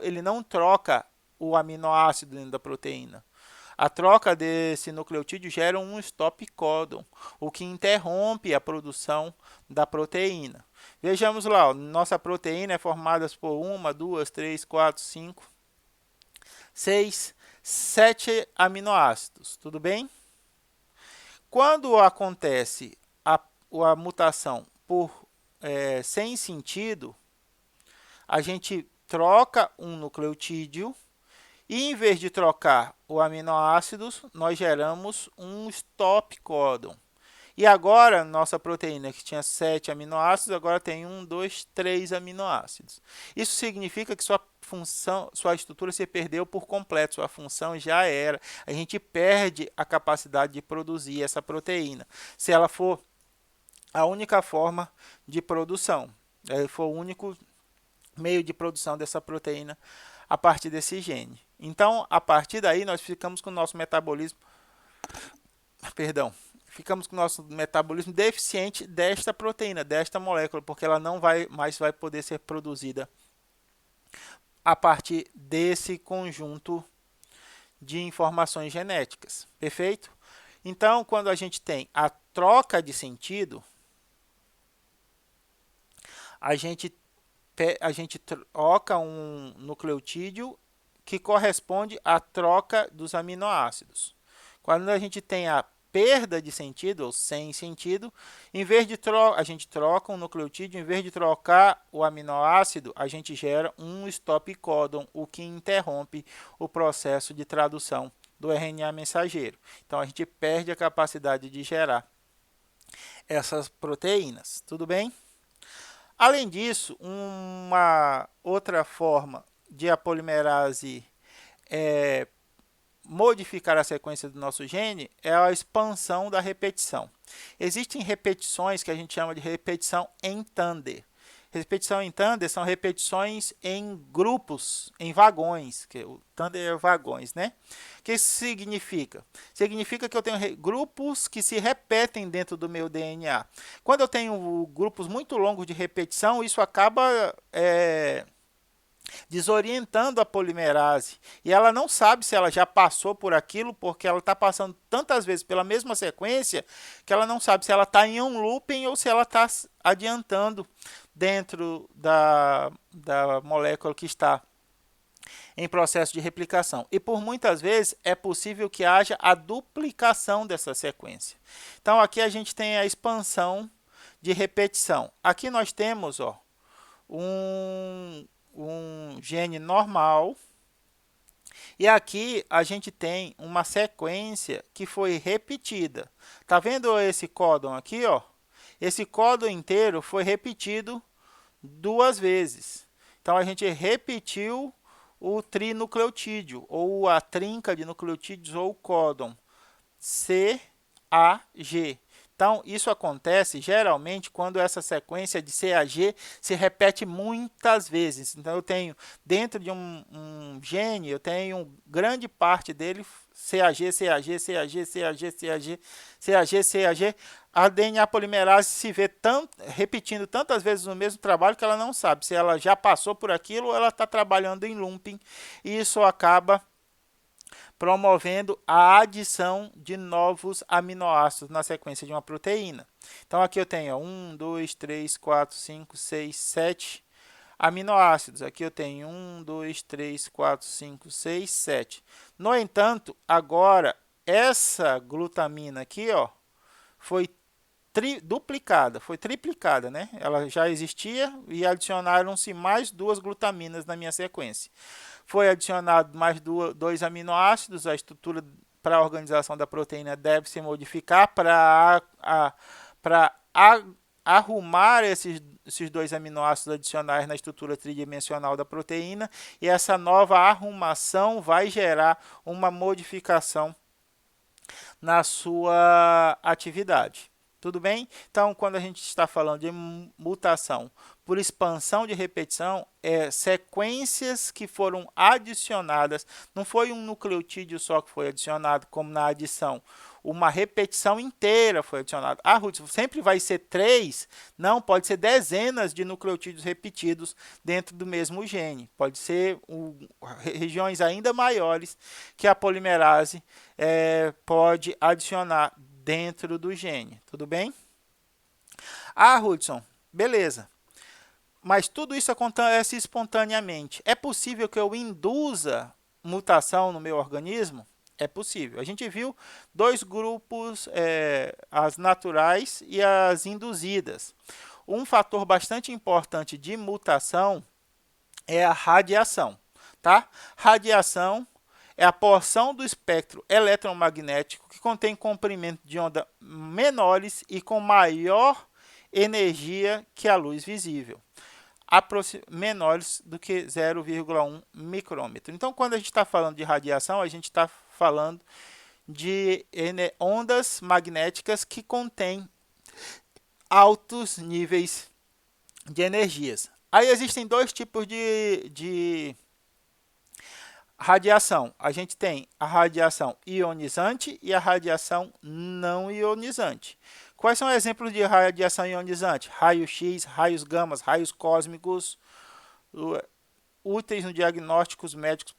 ele não troca o aminoácido dentro da proteína. A troca desse nucleotídeo gera um stop códon, o que interrompe a produção da proteína. Vejamos lá, ó, nossa proteína é formada por 1, 2, 3, 4, 5, 6, 7 aminoácidos, tudo bem? Quando acontece a mutação sem sentido, a gente troca um nucleotídeo e, em vez de trocar o aminoácidos, nós geramos um stop códon. E agora, nossa proteína, que tinha 7 aminoácidos, agora tem 1, 2, 3 aminoácidos. Isso significa que sua estrutura se perdeu por completo, sua função já era. A gente perde a capacidade de produzir essa proteína, se ela for a única forma de produção, for o único meio de produção dessa proteína a partir desse gene. Então, a partir daí, nós ficamos com o nosso metabolismo, ficamos com o nosso metabolismo deficiente desta proteína, desta molécula, porque ela não mais vai poder ser produzida a partir desse conjunto de informações genéticas. Perfeito? Então, quando a gente tem a troca de sentido, a gente a gente troca um nucleotídeo que corresponde à troca dos aminoácidos. Quando a gente tem a perda de sentido, ou sem sentido, em vez de a gente troca um nucleotídeo, em vez de trocar o aminoácido, a gente gera um stop códon, o que interrompe o processo de tradução do RNA mensageiro. Então, a gente perde a capacidade de gerar essas proteínas. Tudo bem? Além disso, uma outra forma de a polimerase modificar a sequência do nosso gene é a expansão da repetição. Existem repetições que a gente chama de repetição em Tander. Repetição em Tander são repetições em grupos, em vagões, que o Tander é vagões, né? O que isso significa? Significa que eu tenho grupos que se repetem dentro do meu DNA. Quando eu tenho grupos muito longos de repetição, isso acaba desorientando a polimerase. E ela não sabe se ela já passou por aquilo, porque ela está passando tantas vezes pela mesma sequência, que ela não sabe se ela está em um looping ou se ela está adiantando dentro da molécula que está em processo de replicação. E por muitas vezes é possível que haja a duplicação dessa sequência. Então aqui a gente tem a expansão de repetição. Aqui nós temos um gene normal, e aqui a gente tem uma sequência que foi repetida. Tá vendo esse códon aqui, ó? Esse códon inteiro foi repetido 2 vezes. Então a gente repetiu o trinucleotídeo, ou a trinca de nucleotídeos, ou o códon CAG. Então, isso acontece geralmente quando essa sequência de CAG se repete muitas vezes. Então, eu tenho dentro de um gene, eu tenho grande parte dele CAG, CAG, CAG, CAG, CAG, CAG, CAG. A DNA polimerase se vê repetindo tantas vezes o mesmo trabalho que ela não sabe se ela já passou por aquilo ou ela está trabalhando em looping. E isso acaba promovendo a adição de novos aminoácidos na sequência de uma proteína. Então, aqui eu tenho 1, 2, 3, 4, 5, 6, 7 aminoácidos. Aqui eu tenho 1, 2, 3, 4, 5, 6, 7. No entanto, agora, essa glutamina aqui, ó, foi duplicada, foi triplicada, né? Ela já existia e adicionaram-se mais 2 glutaminas na minha sequência. Foi adicionado mais 2 aminoácidos, a estrutura para a organização da proteína deve se modificar para arrumar esses 2 aminoácidos adicionais na estrutura tridimensional da proteína, e essa nova arrumação vai gerar uma modificação na sua atividade. Tudo bem? Então, quando a gente está falando de mutação por expansão de repetição, sequências que foram adicionadas, não foi um nucleotídeo só que foi adicionado, como na adição, uma repetição inteira foi adicionada. Ah, Ruth, sempre vai ser 3? Não, pode ser dezenas de nucleotídeos repetidos dentro do mesmo gene. Pode ser regiões ainda maiores que a polimerase pode adicionar dentro do gene, tudo bem? Ah, Hudson, beleza. Mas tudo isso acontece espontaneamente. É possível que eu induza mutação no meu organismo? É possível. A gente viu 2 grupos, as naturais e as induzidas. Um fator bastante importante de mutação é a radiação, tá? Radiação é a porção do espectro eletromagnético que contém comprimento de onda menores e com maior energia que a luz visível, menores do que 0,1 micrômetro. Então, quando a gente está falando de radiação, a gente está falando de ondas magnéticas que contêm altos níveis de energias. Aí existem 2 tipos de radiação. A gente tem a radiação ionizante e a radiação não ionizante. Quais são exemplos de radiação ionizante? Raio-X, raios gamas, raios cósmicos, úteis nos diagnósticos médicos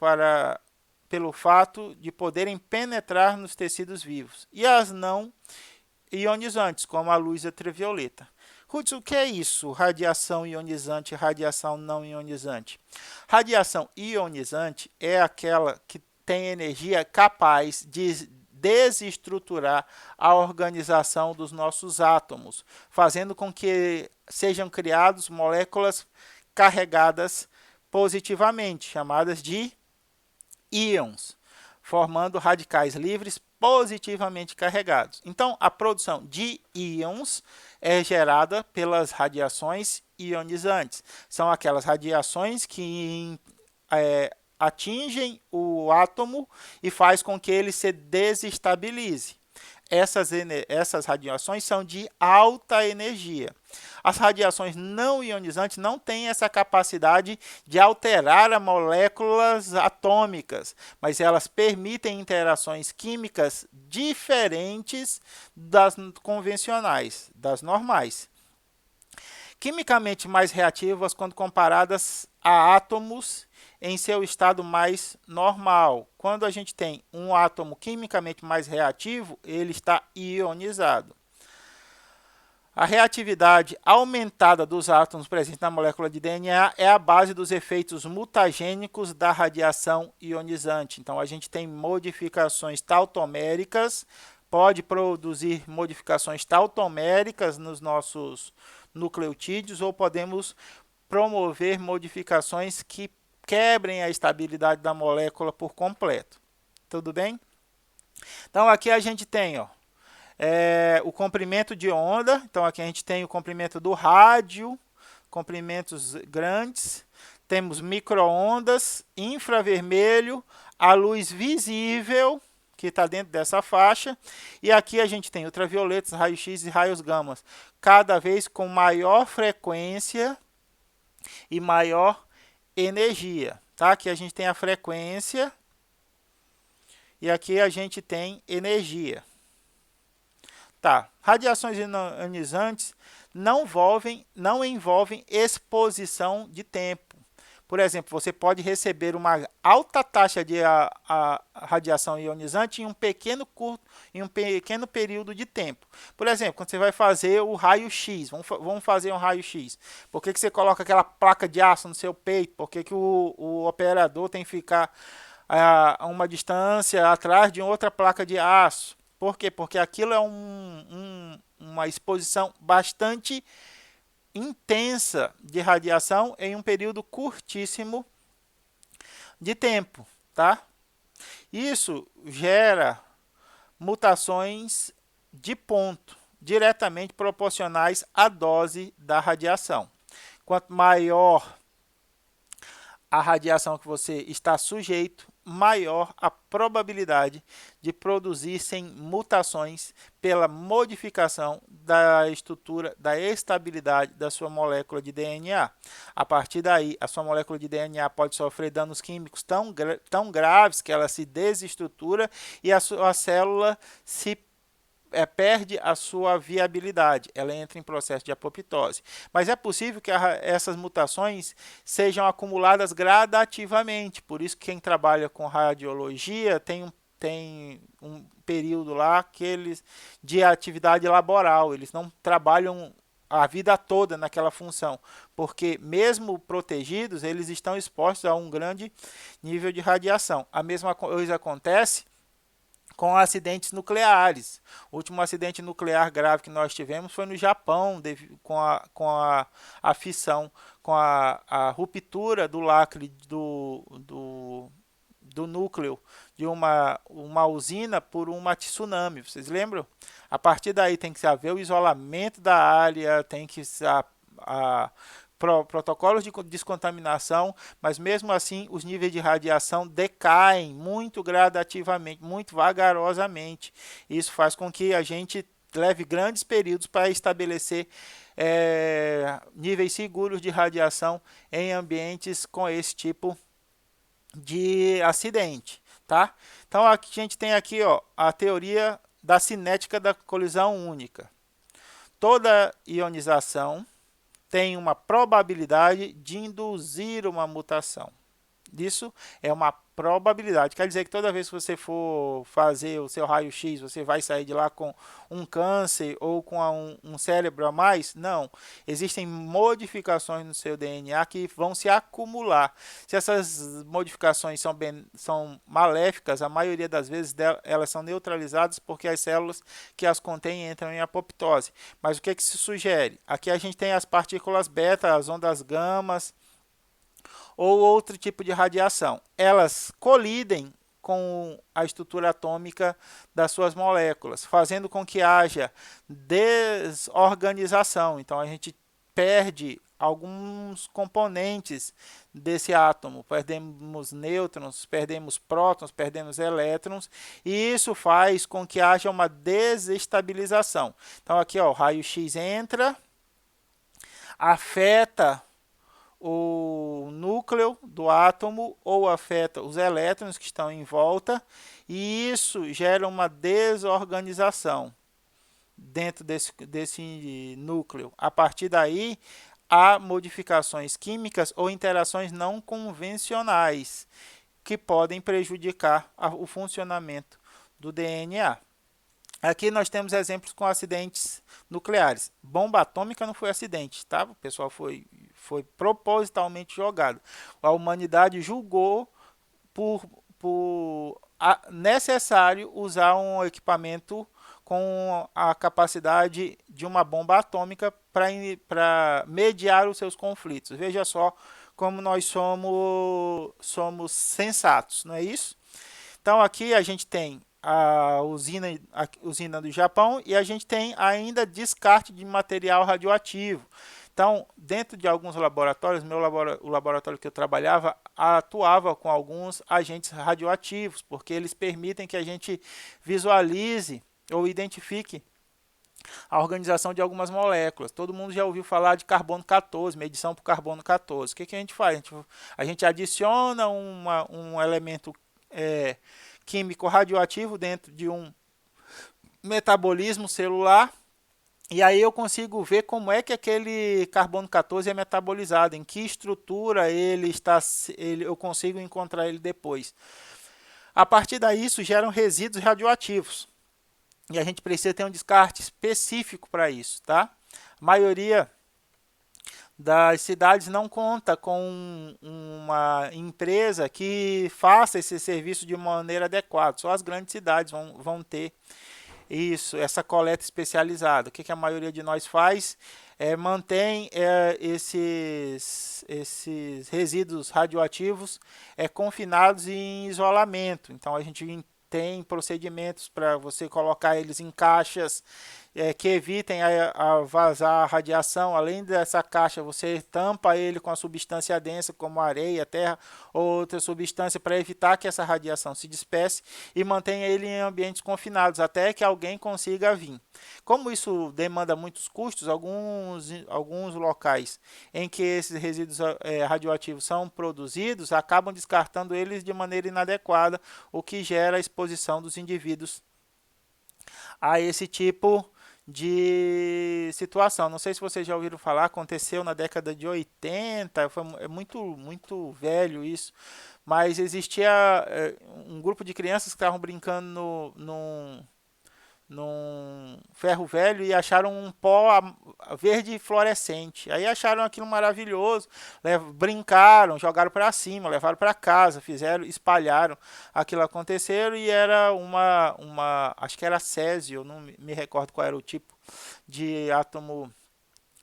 pelo fato de poderem penetrar nos tecidos vivos. E as não ionizantes, como a luz ultravioleta. Hudson, o que é isso? Radiação ionizante e radiação não ionizante. Radiação ionizante é aquela que tem energia capaz de desestruturar a organização dos nossos átomos, fazendo com que sejam criadas moléculas carregadas positivamente, chamadas de íons, formando radicais livres positivamente carregados. Então, a produção de íons é gerada pelas radiações ionizantes. São aquelas radiações que atingem o átomo e faz com que ele se desestabilize. Essas radiações são de alta energia. As radiações não ionizantes não têm essa capacidade de alterar as moléculas atômicas, mas elas permitem interações químicas diferentes das convencionais, das normais. Quimicamente mais reativas quando comparadas a átomos em seu estado mais normal. Quando a gente tem um átomo quimicamente mais reativo, ele está ionizado. A reatividade aumentada dos átomos presentes na molécula de DNA é a base dos efeitos mutagênicos da radiação ionizante. Então, a gente tem modificações tautoméricas, pode produzir modificações tautoméricas nos nossos nucleotídeos, ou podemos promover modificações que quebrem a estabilidade da molécula por completo. Tudo bem? Então, aqui a gente tem o comprimento de onda. Então, aqui a gente tem o comprimento do rádio, comprimentos grandes. Temos micro-ondas, infravermelho, a luz visível, que está dentro dessa faixa. E aqui a gente tem ultravioletas, raios-x e raios gama, cada vez com maior frequência e maior energia. Tá? Aqui a gente tem a frequência e aqui a gente tem energia. Tá. Radiações ionizantes não envolvem exposição de tempo. Por exemplo, você pode receber uma alta taxa de radiação ionizante em um pequeno período de tempo. Por exemplo, quando você vai fazer o raio-x, vamos fazer um raio-x. Por que você coloca aquela placa de aço no seu peito? Por que o operador tem que ficar a uma distância atrás de outra placa de aço? Por quê? Porque aquilo é uma exposição bastante intensa de radiação em um período curtíssimo de tempo, tá? Isso gera mutações de ponto, diretamente proporcionais à dose da radiação. Quanto maior a radiação que você está sujeito, maior a probabilidade de produzir-se mutações pela modificação da estrutura, da estabilidade da sua molécula de DNA. A partir daí, a sua molécula de DNA pode sofrer danos químicos tão graves que ela se desestrutura e a célula perde a sua viabilidade, ela entra em processo de apoptose. Mas é possível que essas mutações sejam acumuladas gradativamente, por isso que quem trabalha com radiologia tem um período lá de atividade laboral, eles não trabalham a vida toda naquela função, porque mesmo protegidos, eles estão expostos a um grande nível de radiação. A mesma coisa acontece com acidentes nucleares. O último acidente nuclear grave que nós tivemos foi no Japão, com a fissão, com a ruptura do lacre do núcleo de uma usina por uma tsunami. Vocês lembram? A partir daí tem que haver o isolamento da área, tem que protocolos de descontaminação, mas mesmo assim os níveis de radiação decaem muito gradativamente, muito vagarosamente. Isso faz com que a gente leve grandes períodos para estabelecer níveis seguros de radiação em ambientes com esse tipo de acidente. Tá? Então a gente tem aqui a teoria da cinética da colisão única. Toda ionização tem uma probabilidade de induzir uma mutação. Isso é uma probabilidade. Quer dizer que toda vez que você for fazer o seu raio-x, você vai sair de lá com um câncer ou com um cérebro a mais? Não. Existem modificações no seu DNA que vão se acumular. Se essas modificações são maléficas, a maioria das vezes elas são neutralizadas porque as células que as contêm entram em apoptose. Mas o que se sugere? Aqui a gente tem as partículas beta, as ondas gamas, ou outro tipo de radiação. Elas colidem com a estrutura atômica das suas moléculas, fazendo com que haja desorganização. Então a gente perde alguns componentes desse átomo, perdemos nêutrons, perdemos prótons, perdemos elétrons, e isso faz com que haja uma desestabilização. Então aqui ó, o raio-x entra, afeta o núcleo do átomo ou afeta os elétrons que estão em volta, e isso gera uma desorganização dentro desse núcleo. A partir daí, há modificações químicas ou interações não convencionais que podem prejudicar o funcionamento do DNA. Aqui nós temos exemplos com acidentes nucleares. Bomba atômica não foi acidente, tá? O pessoal foi propositalmente jogado. A humanidade julgou por necessário usar um equipamento com a capacidade de uma bomba atômica para mediar os seus conflitos. Veja só como nós somos sensatos, não é isso? Então aqui a gente tem a usina do Japão e a gente tem ainda descarte de material radioativo. Então, dentro de alguns laboratórios, o laboratório que eu trabalhava atuava com alguns agentes radioativos, porque eles permitem que a gente visualize ou identifique a organização de algumas moléculas. Todo mundo já ouviu falar de carbono 14, medição por carbono 14. O que a gente faz? A gente adiciona um elemento químico radioativo dentro de um metabolismo celular, e aí eu consigo ver como é que aquele carbono 14 é metabolizado, em que estrutura eu consigo encontrar ele depois. A partir daí, isso geram resíduos radioativos. E a gente precisa ter um descarte específico para isso, tá? A maioria das cidades não conta com uma empresa que faça esse serviço de maneira adequada. Só as grandes cidades vão ter essa coleta especializada. O que a maioria de nós faz? Mantém esses resíduos radioativos confinados em isolamento. Então a gente tem procedimentos para você colocar eles em caixas que evitem a vazar a radiação. Além dessa caixa, você tampa ele com a substância densa, como areia, terra ou outra substância, para evitar que essa radiação se disperse, e mantenha ele em ambientes confinados, até que alguém consiga vir. Como isso demanda muitos custos, alguns locais em que esses resíduos radioativos são produzidos, acabam descartando eles de maneira inadequada, o que gera a exposição dos indivíduos a esse tipo de situação. Não sei se vocês já ouviram falar, aconteceu na década de 80, é muito velho isso, mas existia um grupo de crianças que estavam brincando num ferro velho e acharam um pó verde fluorescente. Aí acharam aquilo maravilhoso, brincaram, jogaram para cima, levaram para casa, espalharam aquilo aconteceram, e era acho que era césio, eu não me recordo qual era o tipo de átomo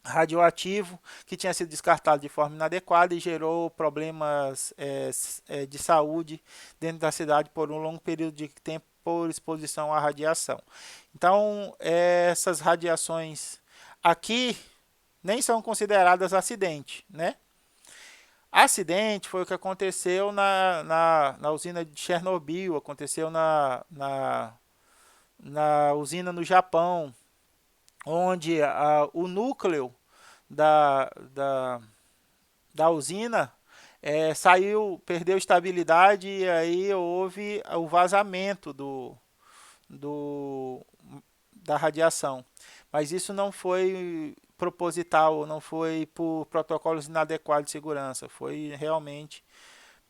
radioativo que tinha sido descartado de forma inadequada e gerou problemas de saúde dentro da cidade por um longo período de tempo por exposição à radiação. Então, essas radiações aqui nem são consideradas acidente, né? Acidente foi o que aconteceu na usina de Chernobyl, aconteceu na usina no Japão, onde o núcleo da usina perdeu estabilidade, e aí houve o vazamento da radiação. Mas isso não foi proposital, não foi por protocolos inadequados de segurança, foi realmente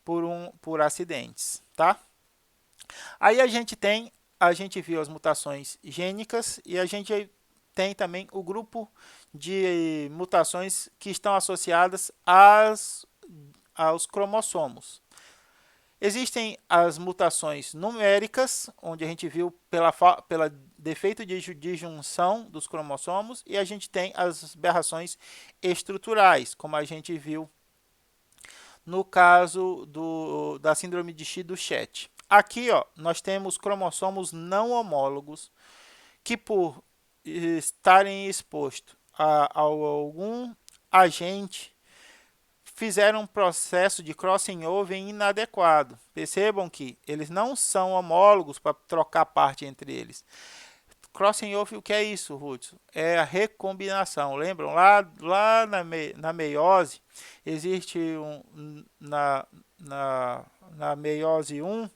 por acidentes, tá? Aí a gente viu as mutações gênicas e a gente tem também o grupo de mutações que estão associadas aos cromossomos. Existem as mutações numéricas, onde a gente viu pela defeito de junção dos cromossomos, e a gente tem as aberrações estruturais, como a gente viu no caso da síndrome de Child-Chat. Aqui, ó, nós temos cromossomos não homólogos que, por estarem expostos a algum agente, fizeram um processo de crossing over inadequado. Percebam que eles não são homólogos para trocar parte entre eles. Crossing over, o que é isso, Hudson? É a recombinação. Lembram? Lá na meiose, existe na meiose 1,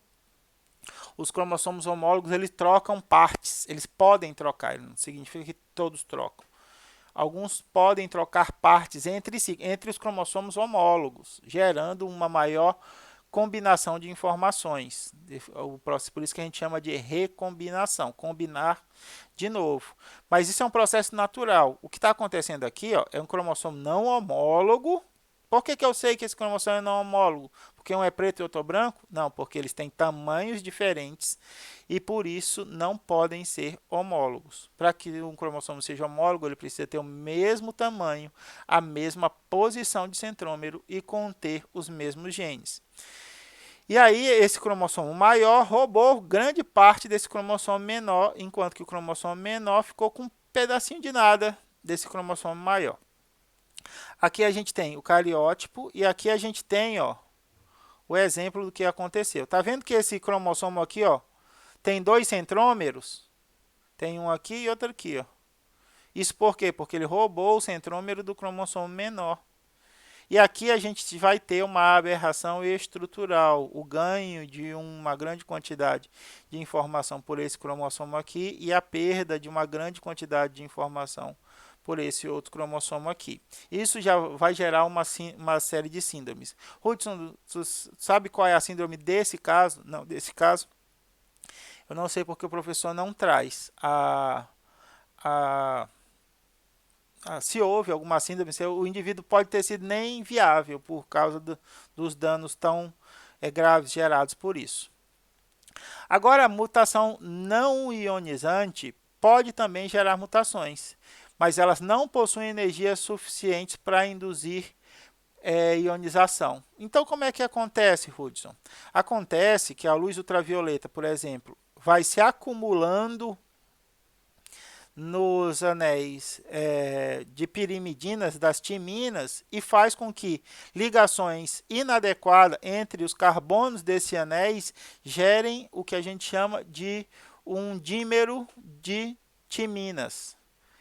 os cromossomos homólogos eles trocam partes. Eles podem trocar, não significa que todos trocam. Alguns podem trocar partes entre si, entre os cromossomos homólogos, gerando uma maior combinação de informações. Por isso que a gente chama de recombinação, combinar de novo. Mas isso é um processo natural. O que está acontecendo aqui, ó, é um cromossomo não homólogo. Por que eu sei que esse cromossomo é não homólogo? Porque um é preto e outro é branco? Não, porque eles têm tamanhos diferentes e por isso não podem ser homólogos. Para que um cromossomo seja homólogo, ele precisa ter o mesmo tamanho, a mesma posição de centrômero e conter os mesmos genes. E aí, esse cromossomo maior roubou grande parte desse cromossomo menor, enquanto que o cromossomo menor ficou com um pedacinho de nada desse cromossomo maior. Aqui a gente tem o cariótipo e aqui a gente tem, ó, o exemplo do que aconteceu. Tá vendo que esse cromossomo aqui, ó, tem dois centrômeros? Tem um aqui e outro aqui, ó. Isso por quê? Porque ele roubou o centrômero do cromossomo menor. E aqui a gente vai ter uma aberração estrutural, o ganho de uma grande quantidade de informação por esse cromossomo aqui e a perda de uma grande quantidade de informação por esse outro cromossomo aqui. Isso já vai gerar uma série de síndromes. Hudson, sabe qual é a síndrome desse caso? Não, desse caso, eu não sei porque o professor não traz se houve alguma síndrome, o indivíduo pode ter sido nem viável por causa dos danos tão graves gerados por isso. Agora, a mutação não ionizante pode também gerar mutações, mas elas não possuem energia suficiente para induzir ionização. Então, como é que acontece, Hudson? Acontece que a luz ultravioleta, por exemplo, vai se acumulando nos anéis de pirimidinas das timinas e faz com que ligações inadequadas entre os carbonos desses anéis gerem o que a gente chama de um dímero de timinas.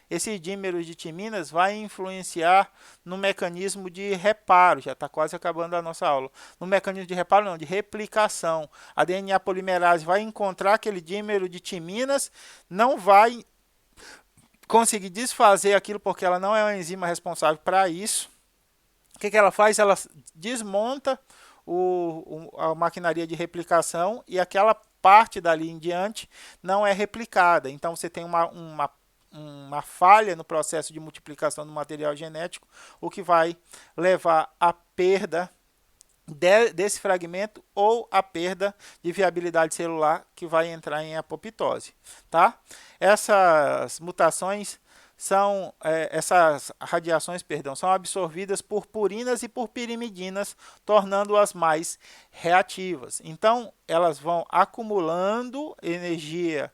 Esse dímero de timinas vai influenciar no mecanismo de reparo, já está quase acabando a nossa aula. No mecanismo de reparo, não, de replicação. A DNA polimerase vai encontrar aquele dímero de timinas, não vai conseguir desfazer aquilo porque ela não é uma enzima responsável para isso. O que ela faz? Ela desmonta a maquinaria de replicação e aquela parte dali em diante não é replicada. Então você tem uma falha no processo de multiplicação do material genético, o que vai levar à perda desse fragmento ou a perda de viabilidade celular que vai entrar em apoptose, tá? Essas mutações essas radiações, perdão, são absorvidas por purinas e por pirimidinas, tornando-as mais reativas. Então, elas vão acumulando energia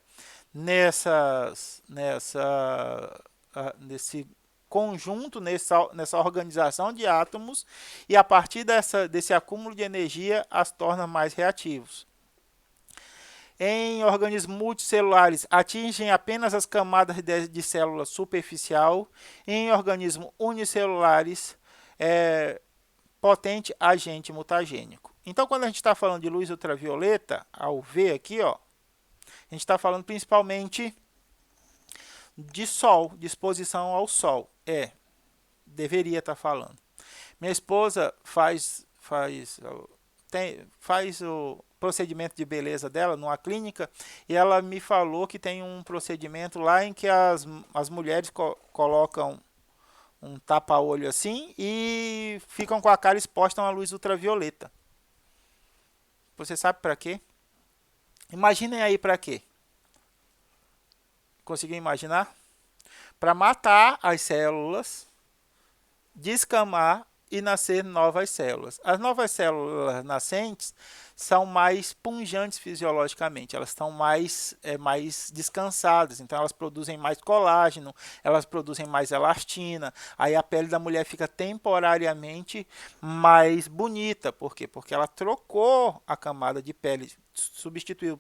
nesse conjunto, nessa organização de átomos, e a partir desse acúmulo de energia as torna mais reativos. Em organismos multicelulares, atingem apenas as camadas de célula superficial. Em organismos unicelulares, potente agente mutagênico. Então, quando a gente está falando de luz ultravioleta, ao UV aqui, ó, a gente está falando principalmente de sol, de exposição ao sol. Deveria estar falando. Minha esposa faz faz o procedimento de beleza dela numa clínica, e ela me falou que tem um procedimento lá em que as mulheres colocam um tapa-olho assim e ficam com a cara exposta a uma luz ultravioleta. Você sabe para quê? Imaginem aí para quê. Conseguiu imaginar? Para matar as células, descamar e nascer novas células. As novas células nascentes são mais punjantes fisiologicamente, elas estão mais descansadas, então elas produzem mais colágeno, elas produzem mais elastina, aí a pele da mulher fica temporariamente mais bonita. Por quê? Porque ela trocou a camada de pele, substituiu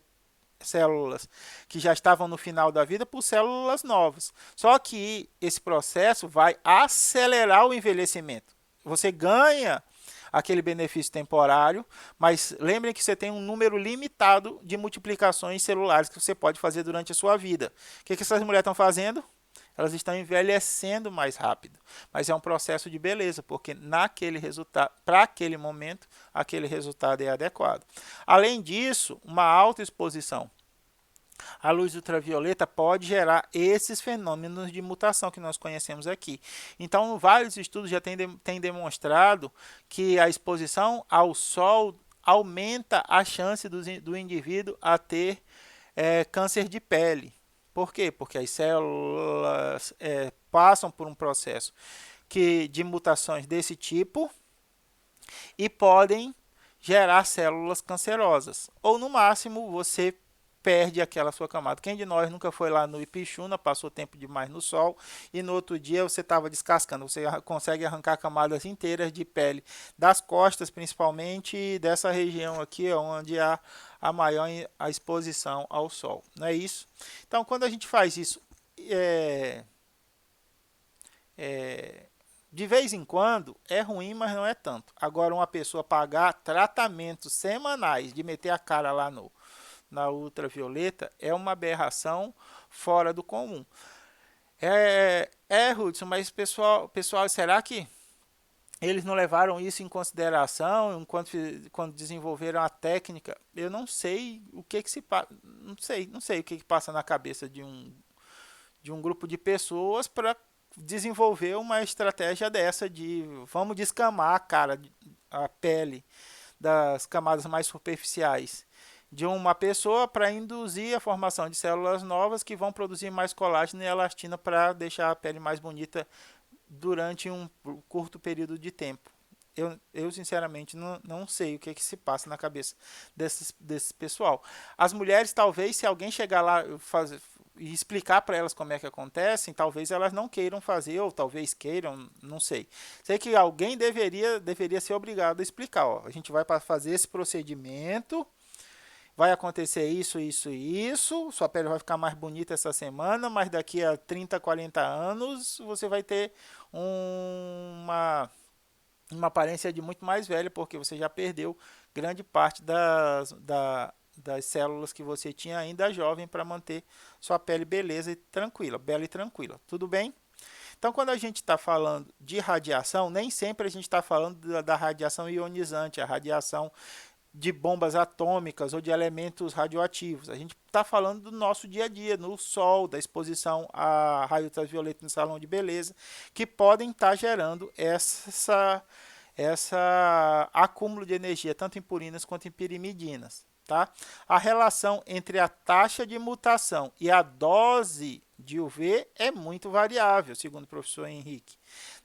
células que já estavam no final da vida por células novas. Só que esse processo vai acelerar o envelhecimento. Você ganha aquele benefício temporário, mas lembrem que você tem um número limitado de multiplicações celulares que você pode fazer durante a sua vida. O que essas mulheres estão fazendo? Elas estão envelhecendo mais rápido, mas é um processo de beleza, porque naquele resultado, para aquele momento, aquele resultado é adequado. Além disso, uma alta exposição à luz ultravioleta pode gerar esses fenômenos de mutação que nós conhecemos aqui. Então, vários estudos já têm demonstrado que a exposição ao sol aumenta a chance do indivíduo a ter câncer de pele. Por quê? Porque as células passam por um processo de mutações desse tipo e podem gerar células cancerosas. Ou, no máximo, você perde aquela sua camada. Quem de nós nunca foi lá no Ipixuna, passou tempo demais no sol e no outro dia você estava descascando? Você consegue arrancar camadas inteiras de pele das costas, principalmente, e dessa região aqui, onde há a maior a exposição ao sol. Não é isso? Então, quando a gente faz isso de vez em quando, é ruim, mas não é tanto. Agora, uma pessoa pagar tratamentos semanais de meter a cara lá na ultravioleta é uma aberração fora do comum. Hudson, mas pessoal, será que eles não levaram isso em consideração quando desenvolveram a técnica? Eu não sei o que se passa, não sei o que passa na cabeça de um grupo de pessoas para desenvolver uma estratégia dessa de vamos descamar a pele das camadas mais superficiais de uma pessoa para induzir a formação de células novas que vão produzir mais colágeno e elastina para deixar a pele mais bonita durante um curto período de tempo. Eu sinceramente não sei o que se passa na cabeça desse pessoal. As mulheres, talvez, se alguém chegar lá e explicar para elas como é que acontece, talvez elas não queiram fazer, ou talvez queiram, não sei. Sei que alguém deveria ser obrigado a explicar. Ó, a gente vai fazer esse procedimento, vai acontecer isso, isso e isso, sua pele vai ficar mais bonita essa semana, mas daqui a 30, 40 anos você vai ter uma aparência de muito mais velha, porque você já perdeu grande parte das células que você tinha ainda jovem para manter sua pele bela e tranquila. Tudo bem? Então, quando a gente está falando de radiação, nem sempre a gente está falando da radiação ionizante, a radiação de bombas atômicas ou de elementos radioativos. A gente está falando do nosso dia a dia, no sol, da exposição a raios ultravioleta no salão de beleza, que podem estar gerando essa acúmulo de energia, tanto em purinas quanto em pirimidinas. Tá? A relação entre a taxa de mutação e a dose de UV é muito variável, segundo o professor Henrique,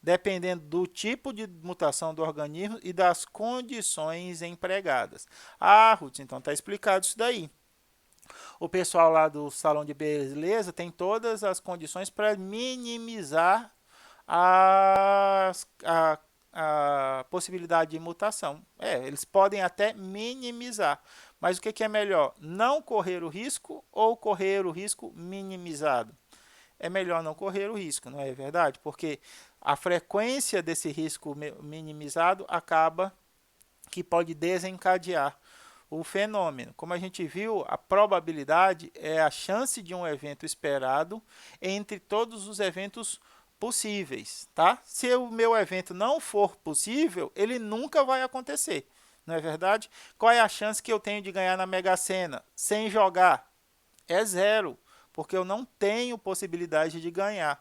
dependendo do tipo de mutação do organismo e das condições empregadas. Ruth, então está explicado isso daí. O pessoal lá do salão de beleza tem todas as condições para minimizar a possibilidade de mutação. Eles podem até minimizar, mas o que é melhor? Não correr o risco ou correr o risco minimizado? É melhor não correr o risco, não é verdade? Porque a frequência desse risco minimizado acaba que pode desencadear o fenômeno. Como a gente viu, a probabilidade é a chance de um evento esperado entre todos os eventos possíveis, tá? Se o meu evento não for possível, ele nunca vai acontecer. não é verdade? Qual é a chance que eu tenho de ganhar na Mega Sena sem jogar? É zero, porque eu não tenho possibilidade de ganhar.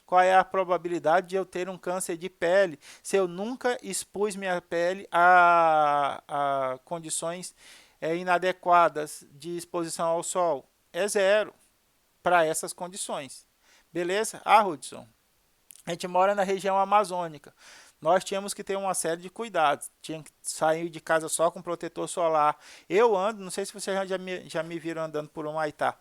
Qual é a probabilidade de eu ter um câncer de pele se eu nunca expus minha pele a condições inadequadas de exposição ao sol? É zero para essas condições. Beleza? Ah, Hudson, a gente mora na região amazônica. Nós tínhamos que ter uma série de cuidados. Tinha que sair de casa só com protetor solar. Eu ando, não sei se vocês já me viram andando por um Humaitá.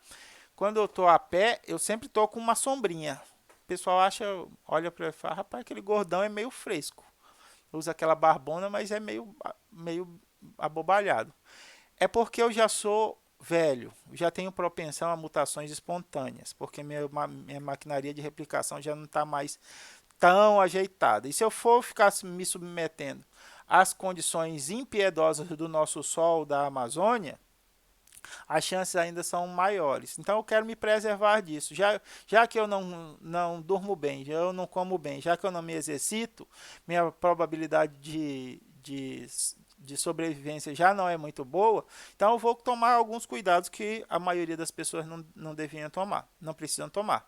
Quando eu estou a pé, eu sempre estou com uma sombrinha. O pessoal acha, olha para ele e fala, rapaz, aquele gordão é meio fresco. Usa aquela barbona, mas é meio abobalhado. É porque eu já sou velho, já tenho propensão a mutações espontâneas, porque minha maquinaria de replicação já não está mais tão ajeitada. E se eu for ficar me submetendo às condições impiedosas do nosso Sol da Amazônia, as chances ainda são maiores. Então eu quero me preservar disso. Já que eu não durmo bem, já eu não como bem, já que eu não me exercito, minha probabilidade de sobrevivência já não é muito boa, então eu vou tomar alguns cuidados que a maioria das pessoas não deviam tomar, não precisam tomar.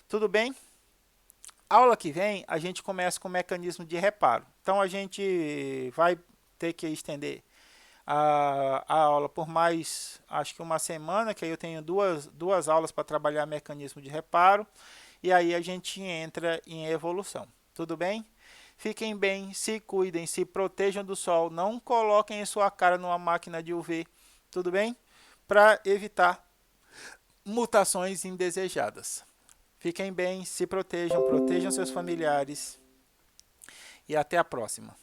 Tudo bem? Aula que vem a gente começa com o mecanismo de reparo. Então a gente vai ter que estender a aula por mais, acho que uma semana, que aí eu tenho duas aulas para trabalhar mecanismo de reparo, e aí a gente entra em evolução. Tudo bem? Fiquem bem, se cuidem, se protejam do sol, não coloquem a sua cara numa máquina de UV, tudo bem? Para evitar mutações indesejadas. Fiquem bem, se protejam, protejam seus familiares e até a próxima.